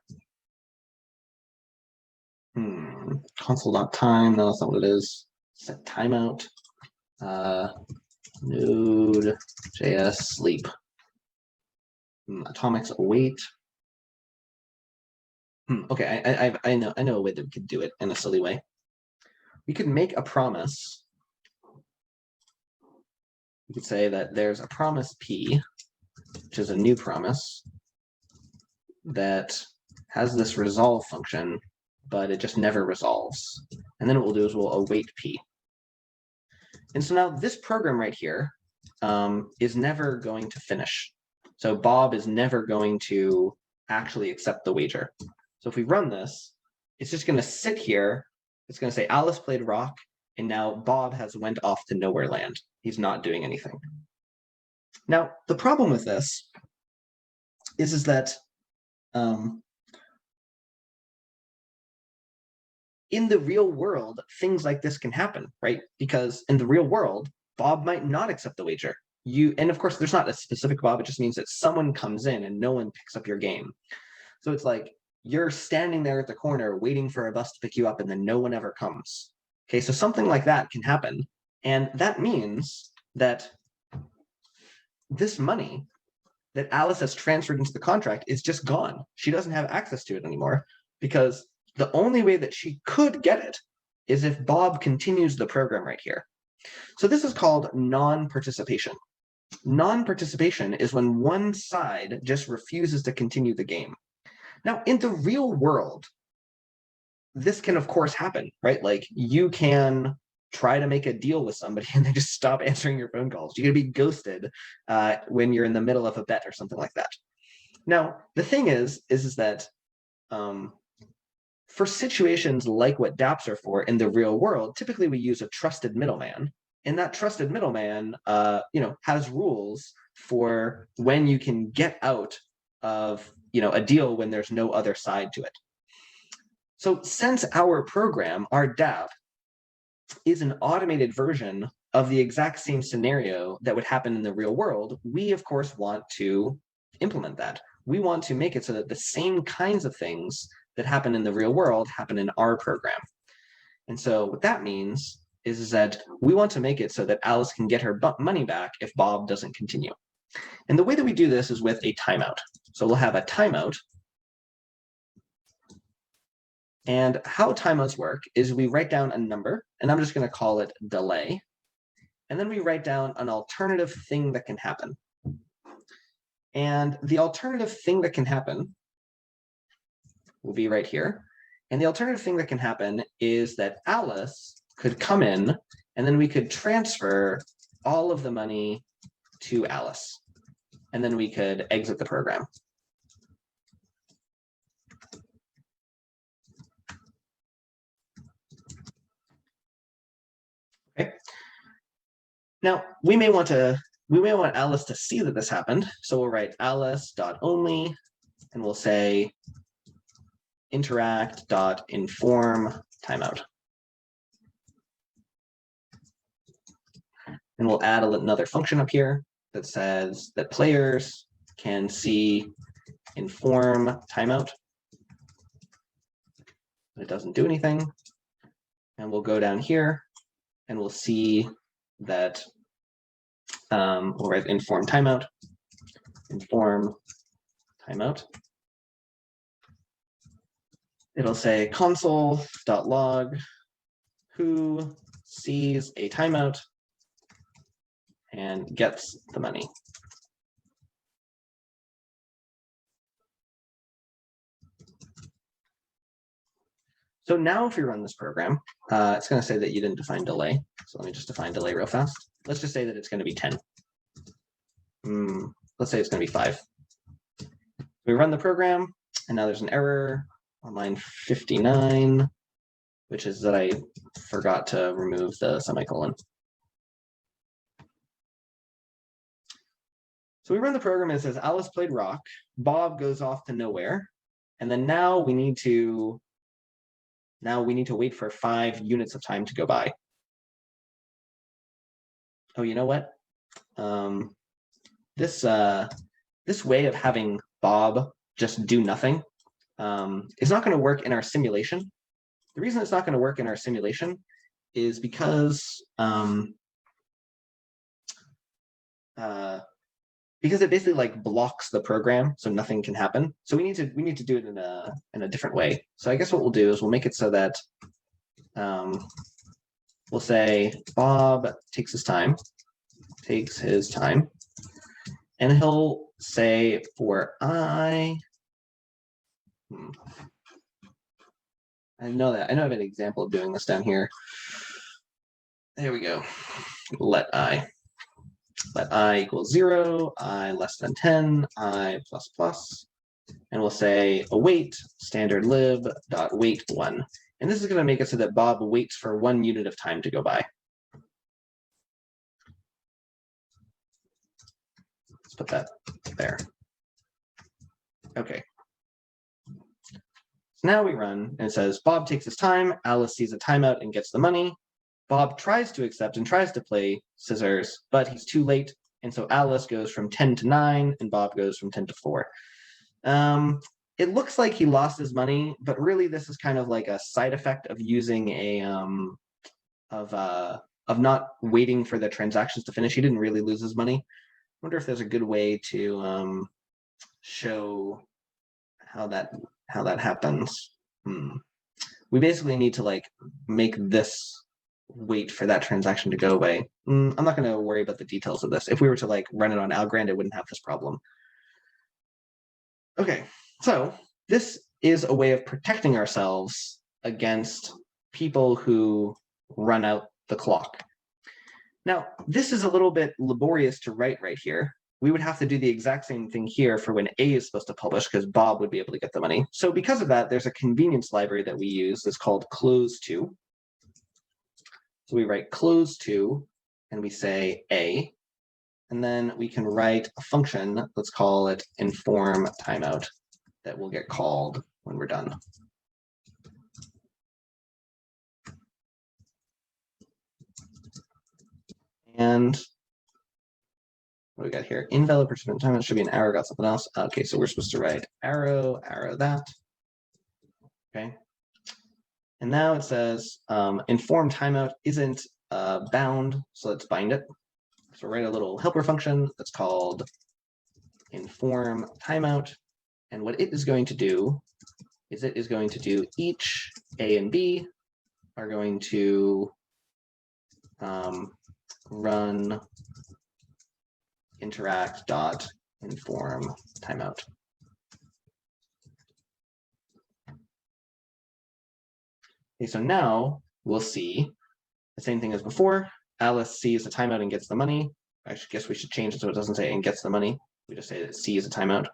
Console.time, no, that's not what it is. Set timeout. Node.js sleep. Atomics await. Okay, I know a way that we could do it in a silly way. We could make a promise. We could say that there's a promise P, which is a new promise that has this resolve function, but it just never resolves. And then what we'll do is we'll await P. And so now this program right here is never going to finish. So Bob is never going to actually accept the wager. So if we run this, it's just going to sit here. It's going to say Alice played rock, and now Bob has went off to nowhere land. He's not doing anything. Now, the problem with this is that in the real world, things like this can happen, right? Because in the real world, Bob might not accept the wager. And of course, there's not a specific Bob. It just means that someone comes in and no one picks up your game. So it's like you're standing there at the corner waiting for a bus to pick you up, and then no one ever comes. Okay, so something like that can happen. And that means that this money that Alice has transferred into the contract is just gone. She doesn't have access to it anymore, because the only way that she could get it is if Bob continues the program right here. So this is called non-participation. Non-participation is when one side just refuses to continue the game. Now, in the real world, this can, of course, happen, right? Like, you can try to make a deal with somebody and they just stop answering your phone calls. You're going to be ghosted when you're in the middle of a bet or something like that. Now, the thing is that for situations like what dApps are for in the real world, typically we use a trusted middleman. And that trusted middleman has rules for when you can get out of a deal when there's no other side to it. So since our program, our dApp, is an automated version of the exact same scenario that would happen in the real world, we, of course, want to implement that. We want to make it so that the same kinds of things that happen in the real world happen in our program. And so what that means is that we want to make it so that Alice can get her money back if Bob doesn't continue. And the way that we do this is with a timeout. So we'll have a timeout. And how timeouts work is we write down a number, and I'm just going to call it delay. And then we write down an alternative thing that can happen. And the alternative thing that can happen will be right here. And the alternative thing that can happen is that Alice could come in, and then we could transfer all of the money to Alice. And then we could exit the program. Okay. Now we may want Alice to see that this happened. So we'll write alice.only, and we'll say interact.inform timeout. And we'll add another function up here that says that players can see inform timeout. It doesn't do anything. And we'll go down here and we'll see that we'll write inform timeout. It'll say console.log who sees a timeout and gets the money. So now if we run this program, it's going to say that you didn't define delay. So let me just define delay real fast. Let's just say that it's going to be 10. Let's say it's going to be 5. We run the program, and now there's an error on line 59, which is that I forgot to remove the semicolon. So we run the program and it says Alice played rock, Bob goes off to nowhere, and then now we need to wait for 5 units of time to go by. Oh, you know what? This way of having Bob just do nothing is not going to work in our simulation. The reason it's not going to work in our simulation is because it basically like blocks the program, so nothing can happen. So we need to do it in a different way. So I guess what we'll do is we'll make it so that we'll say Bob takes his time, and he'll say for I know I have an example of doing this down here. There we go. Let I equals 0, I less than 10, I plus plus, and we'll say await standard lib dot wait 1. And this is going to make it so that Bob waits for 1 unit of time to go by. Let's put that there. Okay. So now we run, and it says Bob takes his time, Alice sees a timeout and gets the money. Bob tries to accept and tries to play scissors, but he's too late, and so Alice goes from 10 to 9, and Bob goes from 10 to 4. It looks like he lost his money, but really this is kind of like a side effect of using of not waiting for the transactions to finish. He didn't really lose his money. I wonder if there's a good way to show how that happens. We basically need to like make this wait for that transaction to go away. I'm not going to worry about the details of this. If we were to like run it on Algorand, it wouldn't have this problem. Okay, so this is a way of protecting ourselves against people who run out the clock. Now, this is a little bit laborious to write right here. We would have to do the exact same thing here for when A is supposed to publish, because Bob would be able to get the money. So because of that, there's a convenience library that we use that's called close to. So we write close to, and we say A, and then we can write a function, let's call it inform timeout, that will get called when we're done. And what do we got here? Invalid participant timeout should be an arrow, got something else. Okay, so we're supposed to write arrow that. Okay. And now it says inform timeout isn't bound, so let's bind it. So write a little helper function that's called inform timeout. And what it is going to do is it is going to do each A and B are going to run interact dot inform timeout. Okay, so now we'll see the same thing as before. Alice sees a timeout and gets the money. I guess we should change it so it doesn't say and gets the money. We just say that C is a timeout.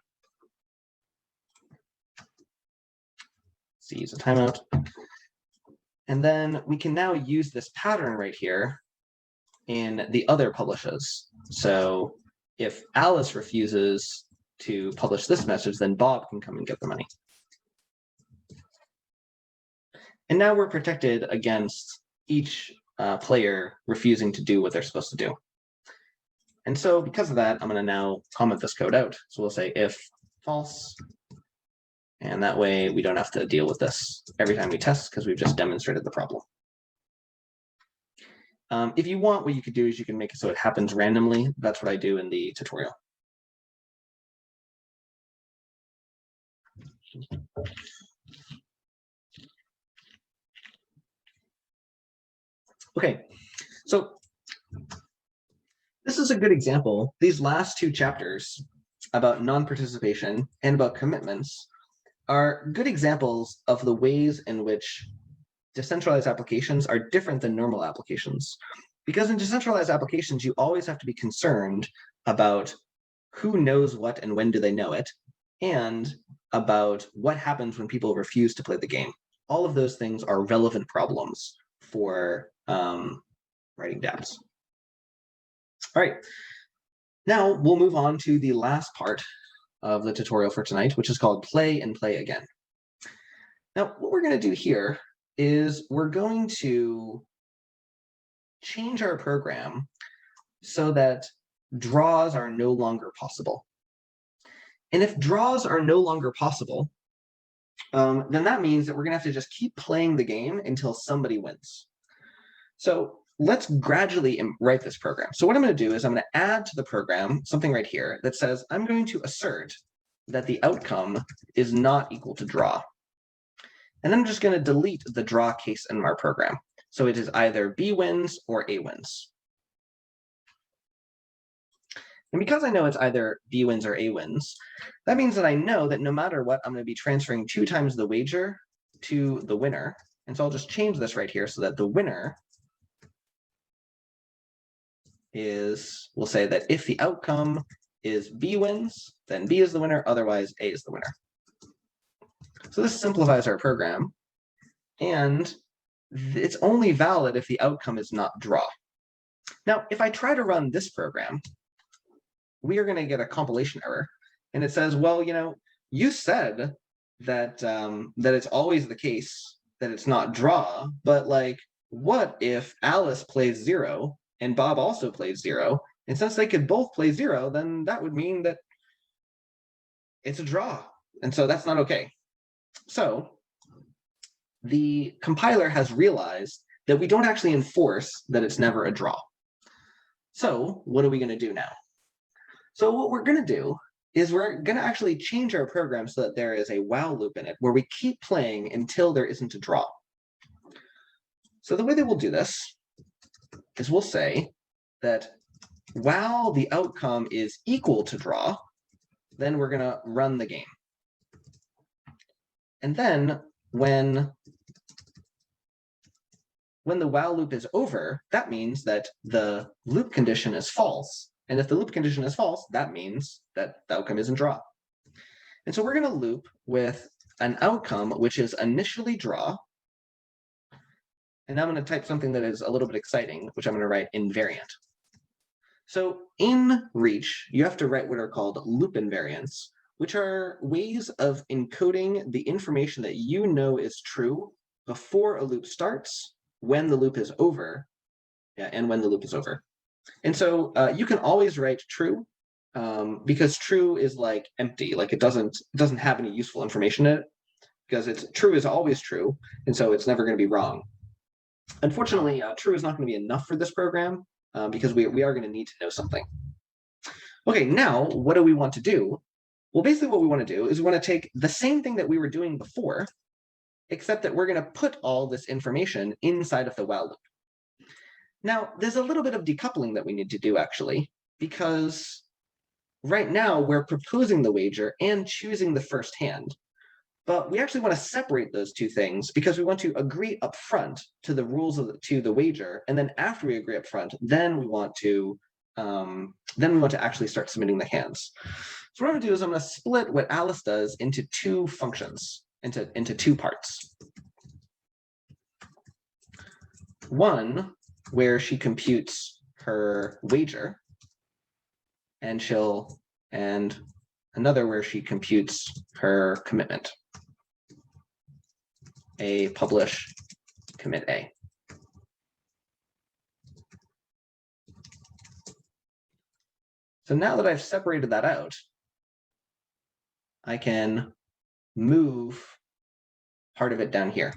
C is a timeout. And then we can now use this pattern right here in the other publishes. So if Alice refuses to publish this message, then Bob can come and get the money. And now we're protected against each player refusing to do what they're supposed to do. And so because of that, I'm going to now comment this code out. So we'll say if false, and that way we don't have to deal with this every time we test because we've just demonstrated the problem. If you want, what you could do is you can make it so it happens randomly. That's what I do in the tutorial. Okay, so this is a good example. These last two chapters about non-participation and about commitments are good examples of the ways in which decentralized applications are different than normal applications. Because in decentralized applications, you always have to be concerned about who knows what and when do they know it, and about what happens when people refuse to play the game. All of those things are relevant problems for writing dApps. All right, now we'll move on to the last part of the tutorial for tonight, which is called Play and Play Again. Now, what we're going to do here is we're going to change our program so that draws are no longer possible. And if draws are no longer possible, then that means that we're going to have to just keep playing the game until somebody wins. So let's gradually write this program. So what I'm going to do is I'm going to add to the program something right here that says I'm going to assert that the outcome is not equal to draw. And then I'm just going to delete the draw case in our program. So it is either B wins or A wins. And because I know it's either B wins or A wins, that means that I know that no matter what, I'm going to be transferring 2 times the wager to the winner. And so I'll just change this right here so that the winner is, we'll say that if the outcome is B wins, then B is the winner, otherwise A is the winner. So this simplifies our program, and it's only valid if the outcome is not draw. Now, if I try to run this program, we are going to get a compilation error, and it says, well, you know, you said that that it's always the case that it's not draw, but like, what if Alice plays 0 and Bob also plays 0? And since they could both play 0, then that would mean that it's a draw, and so that's not okay. So the compiler has realized that we don't actually enforce that it's never a draw. So what are we going to do now? So what we're going to do is we're going to actually change our program so that there is a while loop in it where we keep playing until there isn't a draw. So the way that we'll do this is we'll say that while the outcome is equal to draw, then we're going to run the game. And then when the while loop is over, that means that the loop condition is false. And if the loop condition is false, that means that the outcome isn't draw. And so we're going to loop with an outcome which is initially draw. And now I'm going to type something that is a little bit exciting, which I'm going to write invariant. So in Reach, you have to write what are called loop invariants, which are ways of encoding the information that you know is true before a loop starts, when the loop is over, and when the loop is over. And so you can always write true, because true is like empty, like it doesn't have any useful information in it, because it's true is always true, and so it's never going to be wrong. Unfortunately, true is not going to be enough for this program, because we are going to need to know something. Okay, now what do we want to do? Well, basically what we want to do is we want to take the same thing that we were doing before, except that we're going to put all this information inside of the while loop. Now, there's a little bit of decoupling that we need to do, actually, because right now we're proposing the wager and choosing the first hand. But we actually want to separate those two things because we want to agree up front to the rules of to the wager, and then after we agree up front, then we want to actually start submitting the hands. So what I'm going to do is I'm going to split what Alice does into 2 functions, into 2 parts. One where she computes her wager, and another where she computes her commitment. A publish commit A. So now that I've separated that out, I can move part of it down here.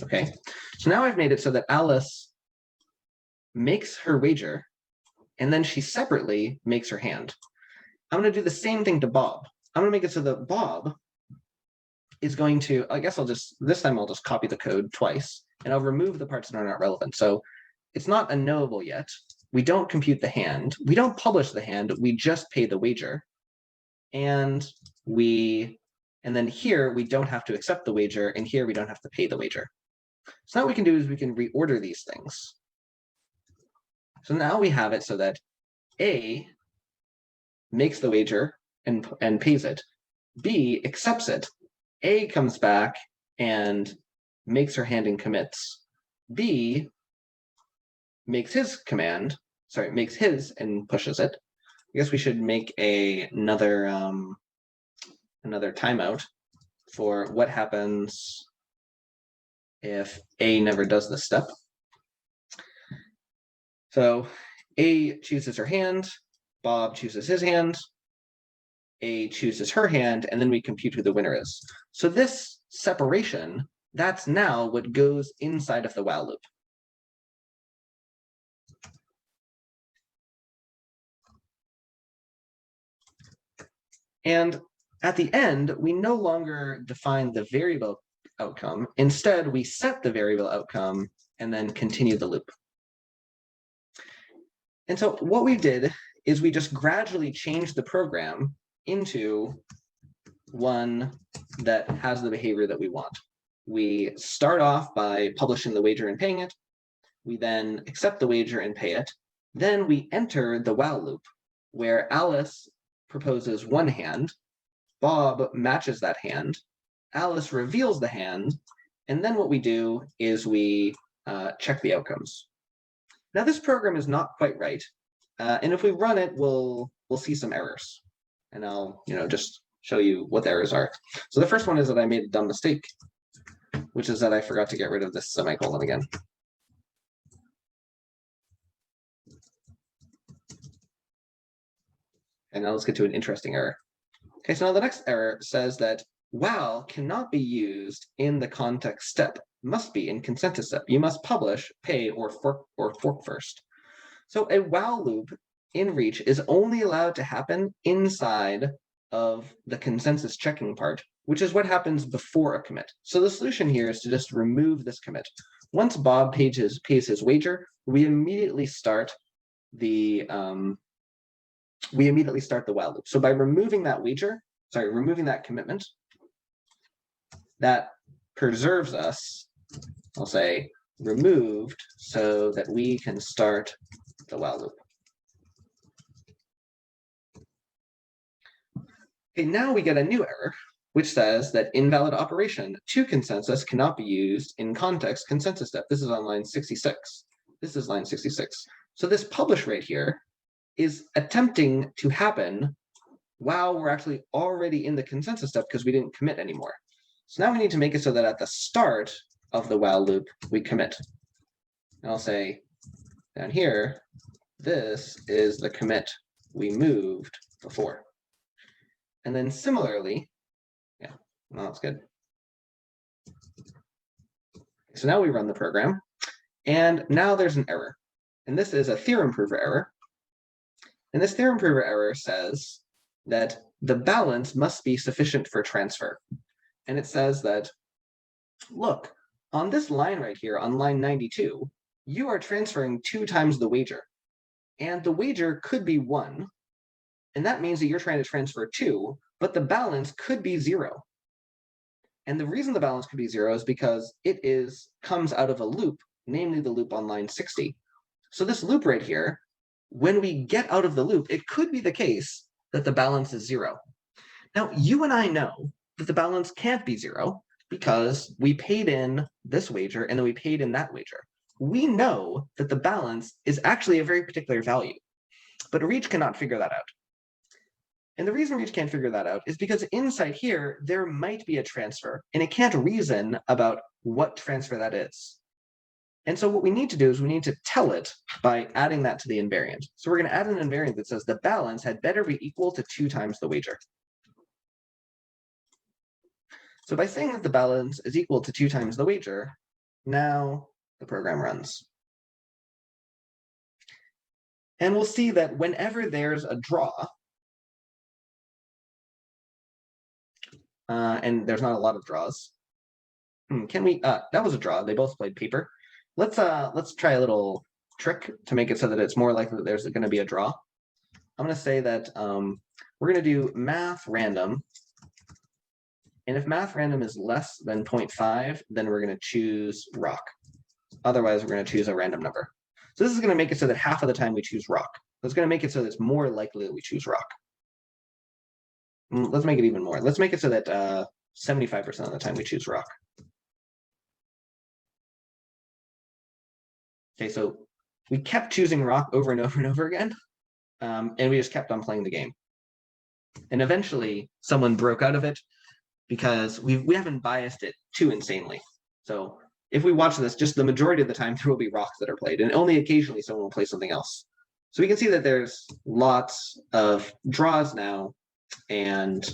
Okay, so now I've made it so that Alice makes her wager, and then she separately makes her hand. I'm going to do the same thing to Bob. I'm going to make it so that Bob is going to, I guess this time I'll just copy the code twice, and I'll remove the parts that are not relevant. So it's not unknowable yet. We don't compute the hand. We don't publish the hand. We just pay the wager. And then here we don't have to accept the wager, and here we don't have to pay the wager. So now what we can do is we can reorder these things. So now we have it so that A makes the wager and pays it. B accepts it. A comes back and makes her hand and commits. B makes his makes his and pushes it. I guess we should make another timeout for what happens if A never does this step. So A chooses her hand, Bob chooses his hand, A chooses her hand, and then we compute who the winner is. So this separation, that's now what goes inside of the while loop. And at the end, we no longer define the variable outcome. Instead, we set the variable outcome and then continue the loop. And so what we did is we just gradually changed the program into one that has the behavior that we want. We start off by publishing the wager and paying it. We then accept the wager and pay it. Then we enter the while loop, where Alice proposes one hand, Bob matches that hand, Alice reveals the hand, and then what we do is we check the outcomes. Now this program is not quite right, and if we run it, we'll see some errors, and I'll just show you what the errors are. So the first one is that I made a dumb mistake, which is that I forgot to get rid of this semicolon again. And now let's get to an interesting error. Okay, so now the next error says that while cannot be used in the context step, must be in consensus step. You must publish, pay, or fork first. So a while loop in Reach is only allowed to happen inside of the consensus checking part, which is what happens before a commit. So the solution here is to just remove this commit. Once Bob pays his wager, we immediately start the while loop. So by removing that removing that commitment, that preserves us, I'll say removed, so that we can start the while loop. Okay, now we get a new error, which says that invalid operation to consensus cannot be used in context consensus step. This is on line 66. This is line 66. So this publish right here is attempting to happen while we're actually already in the consensus step because we didn't commit anymore. So now we need to make it so that at the start of the while loop, we commit. And I'll say down here, this is the commit we moved before. And then similarly, yeah, well, that's good. So now we run the program, and now there's an error. And this is a theorem prover error. And this theorem prover error says that the balance must be sufficient for transfer. And it says that, look, on this line right here, on line 92, you are transferring 2 times the wager. And the wager could be 1. And that means that you're trying to transfer 2, but the balance could be 0. And the reason the balance could be 0 is because it comes out of a loop, namely the loop on line 60. So this loop right here, when we get out of the loop, it could be the case that the balance is 0. Now, you and I know that the balance can't be 0 because we paid in this wager and then we paid in that wager. We know that the balance is actually a very particular value, but Reach cannot figure that out. And the reason Reach can't figure that out is because inside here, there might be a transfer, and it can't reason about what transfer that is. And so what we need to do is we need to tell it by adding that to the invariant. So we're going to add an invariant that says the balance had better be equal to 2 times the wager. So by saying that the balance is equal to 2 times the wager, now the program runs. And we'll see that whenever there's a draw, and there's not a lot of draws. Can we, that was a draw. They both played paper. Let's try a little trick to make it so that it's more likely that there's going to be a draw. I'm going to say that we're going to do math random. And if math random is less than 0.5, then we're going to choose rock. Otherwise, we're going to choose a random number. So this is going to make it so that half of the time we choose rock. It's going to make it so that it's more likely that we choose rock. Let's make it even more. Let's make it so that 75% of the time we choose rock. Okay, so we kept choosing rock over and over and over again, and we just kept on playing the game. And eventually, someone broke out of it because we haven't biased it too insanely. So if we watch this, just the majority of the time, there will be rocks that are played, and only occasionally someone will play something else. So we can see that there's lots of draws now, and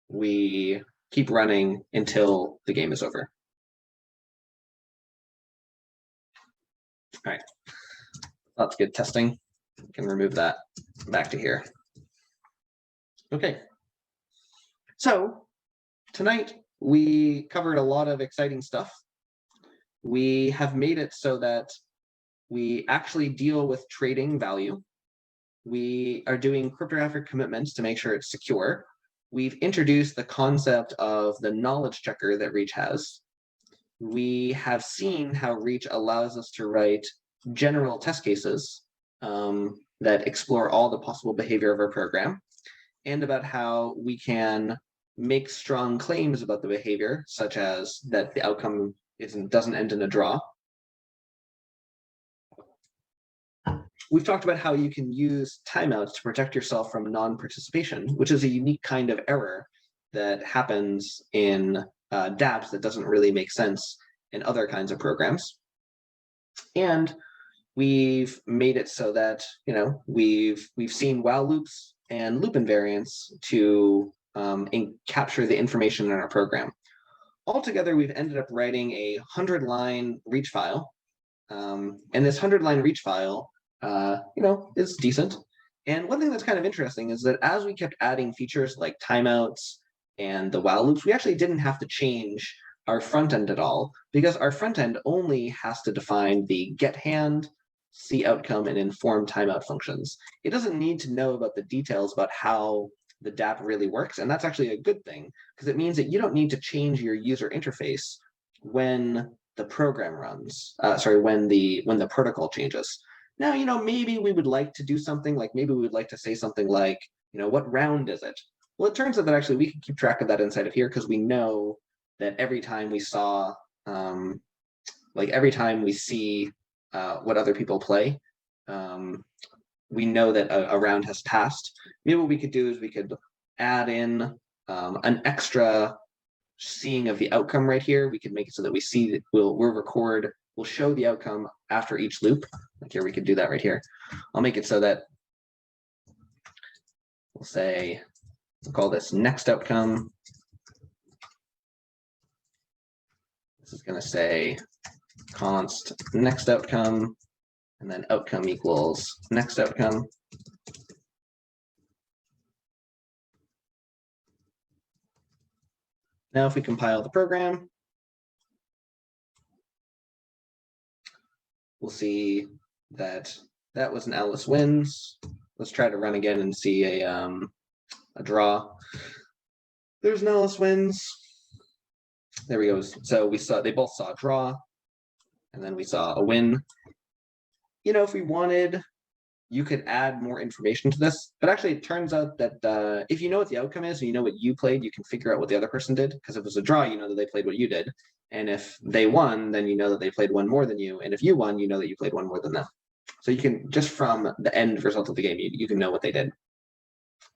we keep running until the game is over. All right, that's good testing. We can remove that back to here. Okay, so tonight we covered a lot of exciting stuff. We have made it so that we actually deal with trading value. We are doing cryptographic commitments to make sure it's secure. We've introduced the concept of the knowledge checker that Reach has. We have seen how Reach allows us to write general test cases that explore all the possible behavior of our program, and about how we can make strong claims about the behavior, such as that the outcome doesn't end in a draw. We've talked about how you can use timeouts to protect yourself from non-participation, which is a unique kind of error that happens in dApps that doesn't really make sense in other kinds of programs. And we've made it so that, you know, we've seen while loops and loop invariants to capture the information in our program. Altogether, we've ended up writing a 100-line Reach file, and this 100-line Reach file, you know, is decent. And one thing that's kind of interesting is that as we kept adding features like timeouts and the while loops, we actually didn't have to change our front end at all, because our front end only has to define the get hand, see outcome, and inform timeout functions. It doesn't need to know about the details about how the dApp really works, and that's actually a good thing, because it means that you don't need to change your user interface when the program runs. When the protocol changes. Now, you know, maybe we would like to do something like, maybe we would like to say something like, you know, what round is it? Well, it turns out that actually we can keep track of that inside of here, because we know that every time we saw, every time we see what other people play, we know that a round has passed. Maybe what we could do is we could add in an extra seeing of the outcome right here. We could make it so that we see that we'll show the outcome after each loop. Like here, we could do that right here. I'll make it so that we'll call this next outcome. This is going to say const next outcome, and then outcome equals next outcome. Now, if we compile the program, we'll see that that was an Alice wins. Let's try to run again and see a draw. There's an Alice wins. There we go. So they both saw a draw, and then we saw a win. You know, if we wanted, you could add more information to this, but actually it turns out that if you know what the outcome is and you know what you played, you can figure out what the other person did, because if it was a draw, you know that they played what you did. And if they won, then you know that they played one more than you. And if you won, you know that you played one more than them. So you can, just from the end result of the game, you can know what they did.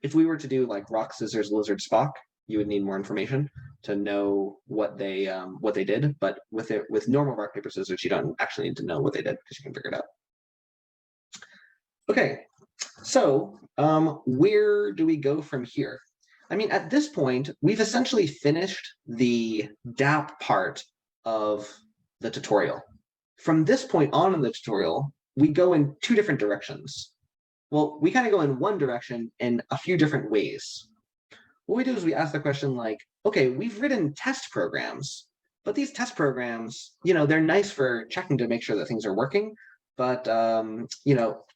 If we were to do like rock, scissors, lizard, Spock, you would need more information. to know what they did, but with normal rock paper scissors, you don't actually need to know what they did because you can figure it out. Okay, so where do we go from here? I mean, at this point, we've essentially finished the DAP part of the tutorial. From this point on in the tutorial, we go in two different directions. Well, we kind of go in one direction in a few different ways. What we do is we ask the question like, okay, we've written test programs, but these test programs, they're nice for checking to make sure that things are working, but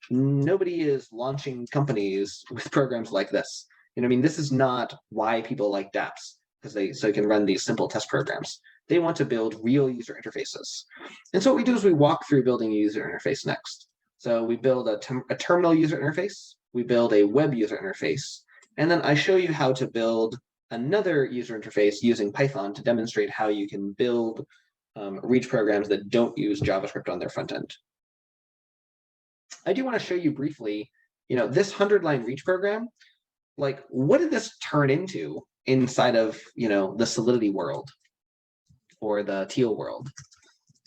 nobody is launching companies with programs like this. I mean, this is not why people like dApps, so they can run these simple test programs. They want to build real user interfaces. And so what we do is we walk through building a user interface next. So we build a terminal user interface, we build a web user interface, and then I show you how to build another user interface using Python to demonstrate how you can build reach programs that don't use JavaScript on their front end. I do want to show you briefly, this 100-line reach program, like what did this turn into inside of, the Solidity world or the teal world?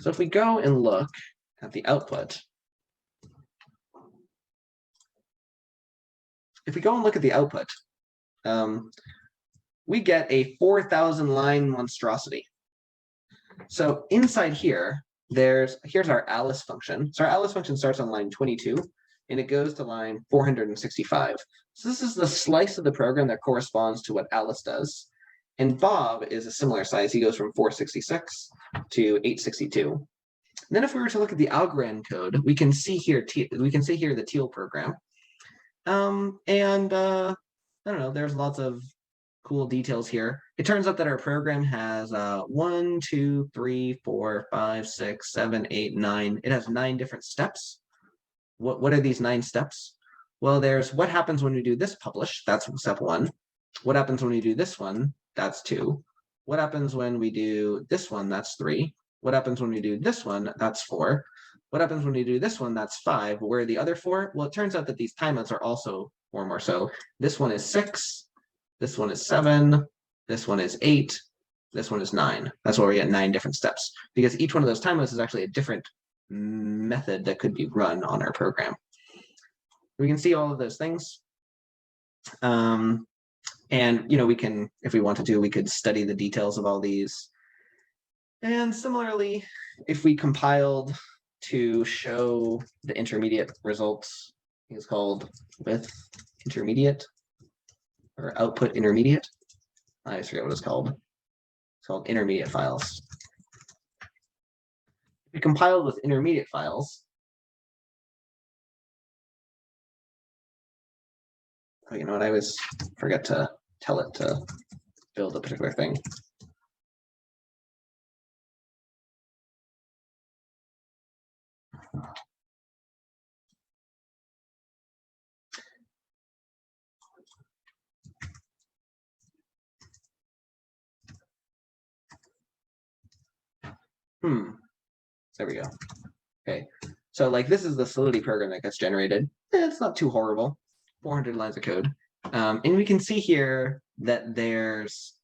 So if we go and look at the output, we get a 4,000-line monstrosity. So inside here, here's our Alice function. So our Alice function starts on line 22, and it goes to line 465. So this is the slice of the program that corresponds to what Alice does. And Bob is a similar size. He goes from 466 to 862. And then if we were to look at the Algorand code, we can see here the teal program. I don't know, there's lots of cool details here. It turns out that our program has 1, 2, 3, 4, 5, 6, 7, 8, 9. It has 9 different steps. What are these 9 steps? Well, there's what happens when we do this publish, that's step 1. What happens when we do this one? That's 2. What happens when we do this one? That's 3. What happens when we do this one? That's 4. What happens when we do this one? That's 5. Where are the other 4? Well, it turns out that these timeouts are also 4 more. So this one is 6. This one is 7. This one is 8. This one is 9. That's why we get 9 different steps, because each one of those timeouts is actually a different method that could be run on our program. We can see all of those things. And we can, if we wanted to, we could study the details of all these. And similarly, if we compiled to show the intermediate results, it's called with intermediate or output intermediate. I forget what it's called. It's called intermediate files. If we compiled with intermediate files, oh, you know what? I always forget to tell it to build a particular thing. There we go. Okay, so like this is the Solidity program that gets generated. It's not too horrible. 400 lines of code. And we can see here that there's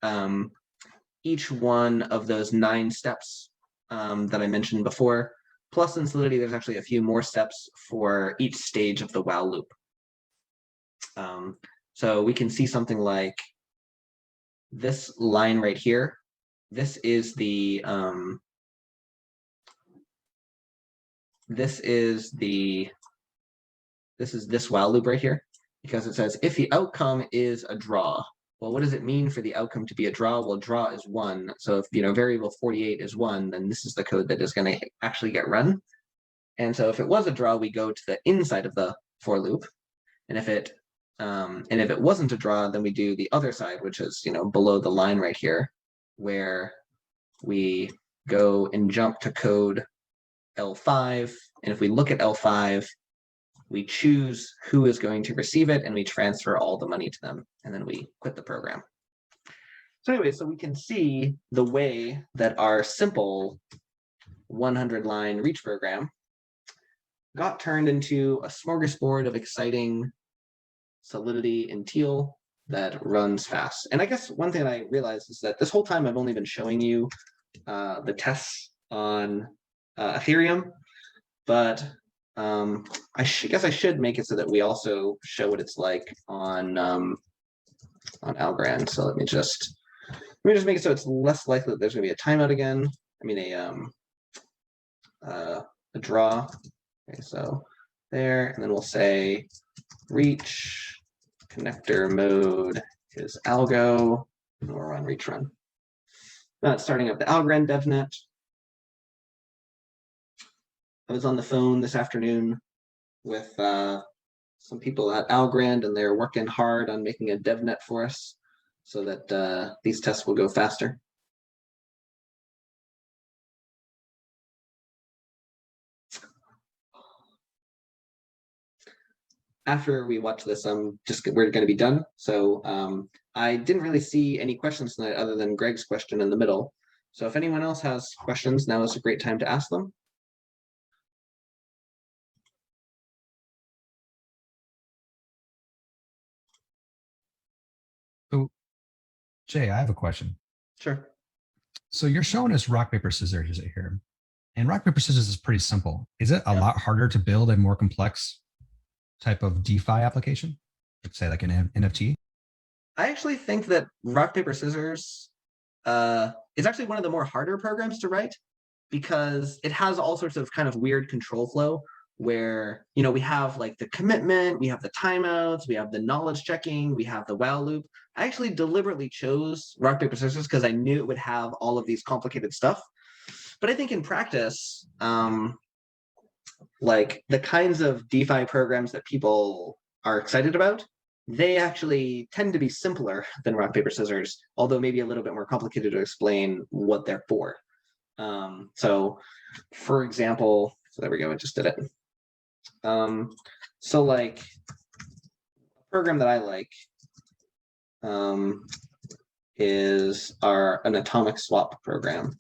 each one of those 9 steps that I mentioned before. Plus in Solidity, there's actually a few more steps for each stage of the while loop. So we can see something like this line right here. This is the this is this while loop right here, because it says if the outcome is a draw. Well, what does it mean for the outcome to be a draw? Well, draw is 1. So if variable 48 is 1, then this is the code that is going to actually get run. And so if it was a draw, we go to the inside of the for loop. And if it wasn't a draw, then we do the other side, which is below the line right here, where we go and jump to code L5. And if we look at L5, we choose who is going to receive it, and we transfer all the money to them, and then we quit the program. So anyway, so we can see the way that our simple 100-line reach program got turned into a smorgasbord of exciting Solidity and teal that runs fast. And I guess one thing I realized is that this whole time I've only been showing you the tests on Ethereum, but I guess I should make it so that we also show what it's like on Algorand. So let me just make it so it's less likely that there's going to be a timeout again. I mean a draw. Okay, so there, and then we'll say reach connector mode is algo, and we're on reach run. Now it's starting up the Algorand DevNet. I was on the phone this afternoon with some people at Algorand, and they're working hard on making a DevNet for us so that these tests will go faster. After we watch this, we're going to be done. So I didn't really see any questions tonight other than Greg's question in the middle. So if anyone else has questions, now is a great time to ask them. So, Jay, I have a question. Sure. So you're showing us rock, paper, scissors here. And rock, paper, scissors is pretty simple. Is it a lot harder to build a more complex type of DeFi application? Let's say like an NFT? I actually think that rock, paper, scissors is actually one of the more harder programs to write because it has all sorts of kind of weird control flow where, you know, we have like the commitment, we have the timeouts, we have the knowledge checking, we have the while loop. I actually deliberately chose rock, paper, scissors because I knew it would have all of these complicated stuff. But I think in practice, like the kinds of DeFi programs that people are excited about, they actually tend to be simpler than rock, paper, scissors, although maybe a little bit more complicated to explain what they're for. So for example, so there we go, I just did it. So like a program that I like is an atomic swap program.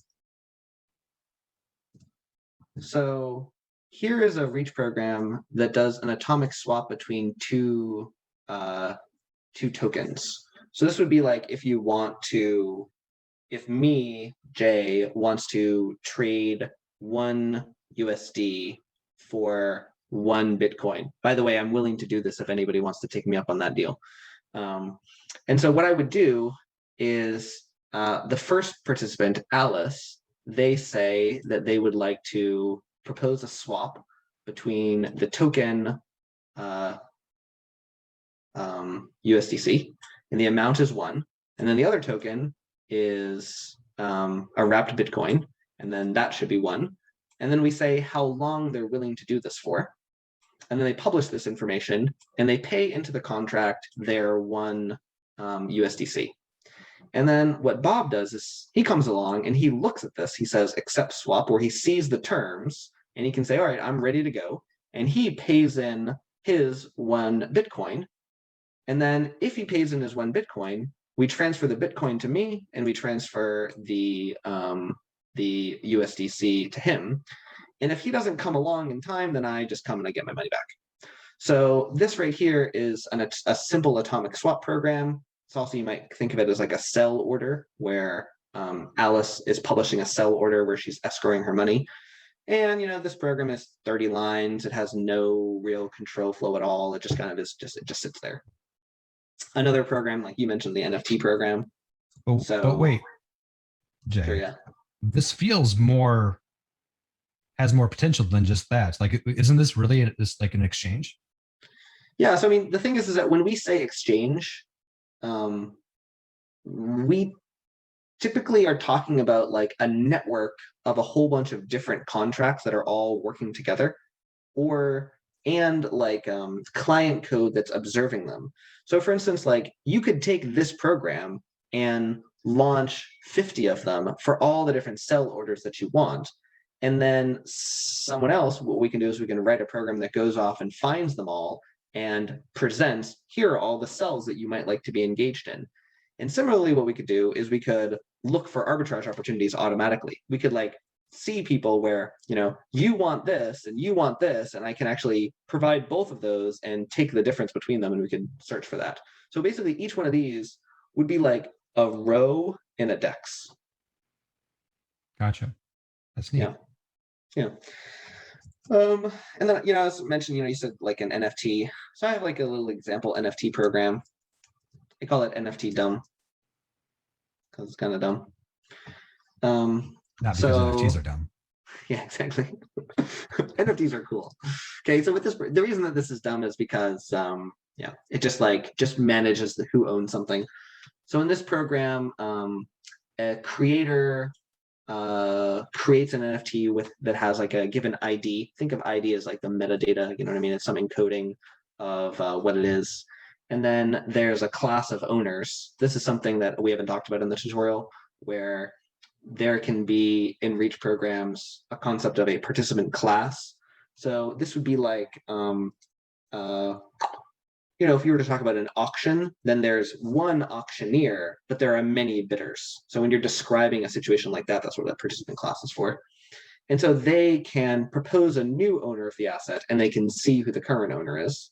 So here is a reach program that does an atomic swap between two tokens. So this would be like if me, Jay, wants to trade 1 USD for 1 Bitcoin. By the way, I'm willing to do this if anybody wants to take me up on that deal. And so what I would do is the first participant, Alice, they say that they would like to propose a swap between the token USDC, and the amount is 1, and then the other token is a wrapped Bitcoin, and then that should be 1. And then we say how long they're willing to do this for. And then they publish this information, and they pay into the contract their 1 USDC. And then what Bob does is he comes along and he looks at this. He says, accept swap, or he sees the terms, and he can say, all right, I'm ready to go. And he pays in his 1 Bitcoin. And then if he pays in his 1 Bitcoin, we transfer the Bitcoin to me, and we transfer the USDC to him. And if he doesn't come along in time, then I just come and I get my money back. So this right here is a simple atomic swap program. It's also, you might think of it as like a sell order where Alice is publishing a sell order where she's escrowing her money. And, you know, this program is 30 lines. It has no real control flow at all. It just kind of is it just sits there. Another program, like you mentioned, the NFT program. But wait, Jay, sure, yeah. This has more potential than just that. Like, isn't this really just like an exchange? Yeah. So, I mean, the thing is that when we say exchange, we typically are talking about like a network of a whole bunch of different contracts that are all working together, and like client code that's observing them. So for instance, like you could take this program and launch 50 of them for all the different sell orders that you want. And then someone else, what we can do is we can write a program that goes off and finds them all and presents, here are all the cells that you might like to be engaged in. And similarly, what we could do is we could look for arbitrage opportunities automatically. We could like see people where, you want this and you want this, and I can actually provide both of those and take the difference between them, and we can search for that. So basically each one of these would be like a row in a DEX. Gotcha. That's neat. Yeah. And then, as mentioned, you said like an NFT. So I have like a little example NFT program. I call it NFT dumb because it's kind of dumb. Not because NFTs are dumb. Yeah, exactly. NFTs are cool. Okay, so with this, the reason that this is dumb is because, it just manages who owns something. So in this program, a creator creates an NFT that has like a given ID. Think of ID as like the metadata, you know what I mean? It's some encoding of what it is. And then there's a class of owners. This is something that we haven't talked about in the tutorial, where there can be in Reach programs a concept of a participant class. So this would be like, if you were to talk about an auction, then there's one auctioneer, but there are many bidders. So when you're describing a situation like that, that's what that participant class is for. And so they can propose a new owner of the asset, and they can see who the current owner is.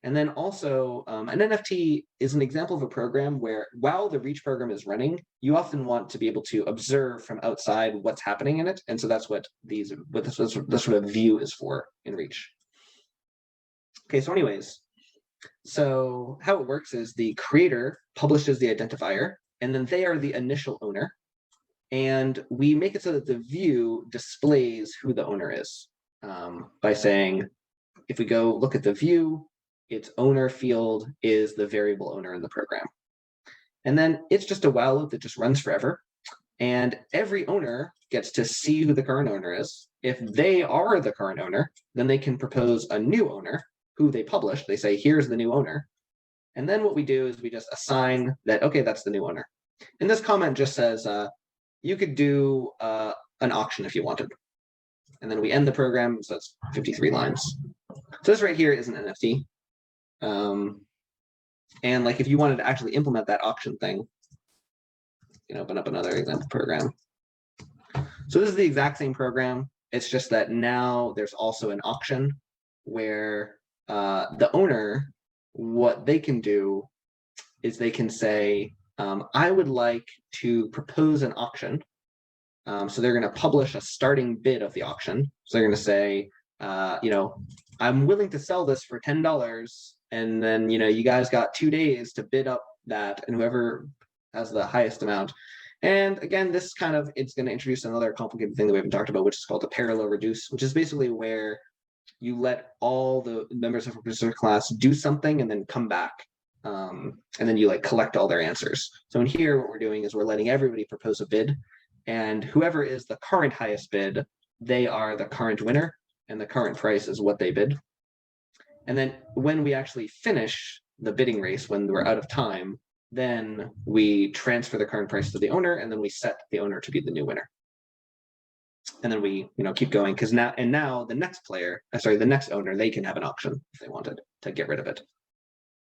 And then also an NFT is an example of a program where while the Reach program is running, you often want to be able to observe from outside what's happening in it. And so that's what this sort of view is for in Reach. Okay, so anyways, so how it works is the creator publishes the identifier, and then they are the initial owner. And we make it so that the view displays who the owner is by saying, if we go look at the view, its owner field is the variable owner in the program. And then it's just a while loop that just runs forever. And every owner gets to see who the current owner is. If they are the current owner, then they can propose a new owner who they publish. They say, here's the new owner. And then what we do is we just assign that, okay, that's the new owner. And this comment just says, you could do an auction if you wanted. And then we end the program, so it's 53 lines. So this right here is an NFT. And like if you wanted to actually implement that auction thing, you can open up another example program. So this is the exact same program. It's just that now there's also an auction where the owner, what they can do is they can say, I would like to propose an auction. So they're going to publish a starting bid of the auction. So they're going to say, I'm willing to sell this for $10. And then, you guys got 2 days to bid up that, and whoever has the highest amount. And again, this it's going to introduce another complicated thing that we haven't talked about, which is called a parallel reduce, which is basically where you let all the members of a particular class do something and then come back. And then you collect all their answers. So in here, what we're doing is we're letting everybody propose a bid, and whoever is the current highest bid, they are the current winner, and the current price is what they bid. And then when we actually finish the bidding race, when we're out of time, then we transfer the current price to the owner, and then we set the owner to be the new winner. And then we, keep going, because now the next the next owner, they can have an auction if they wanted to get rid of it.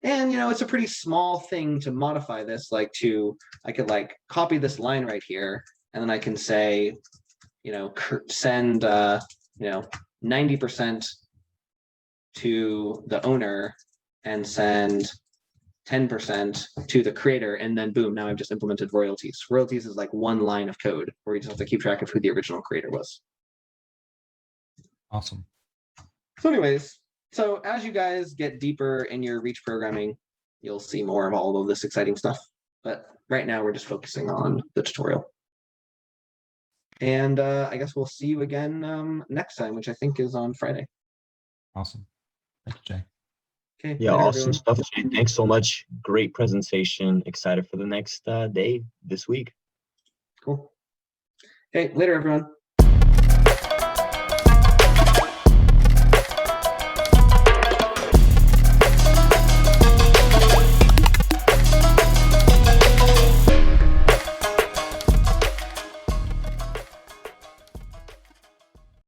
And, it's a pretty small thing to modify this, I could copy this line right here, and then I can say, send, 90% to the owner and send 10% to the creator, and then boom, now I've just implemented royalties. Royalties is like one line of code where you just have to keep track of who the original creator was. Awesome. So anyways, so as you guys get deeper in your Reach programming, you'll see more of all of this exciting stuff. But right now we're just focusing on the tutorial. And I guess we'll see you again next time, which I think is on Friday. Awesome. Thank you, Jay. Okay. Yeah, later, awesome everyone. stuff, Jay. Thanks so much. Great presentation. Excited for the next day this week. Cool. Okay, later, everyone.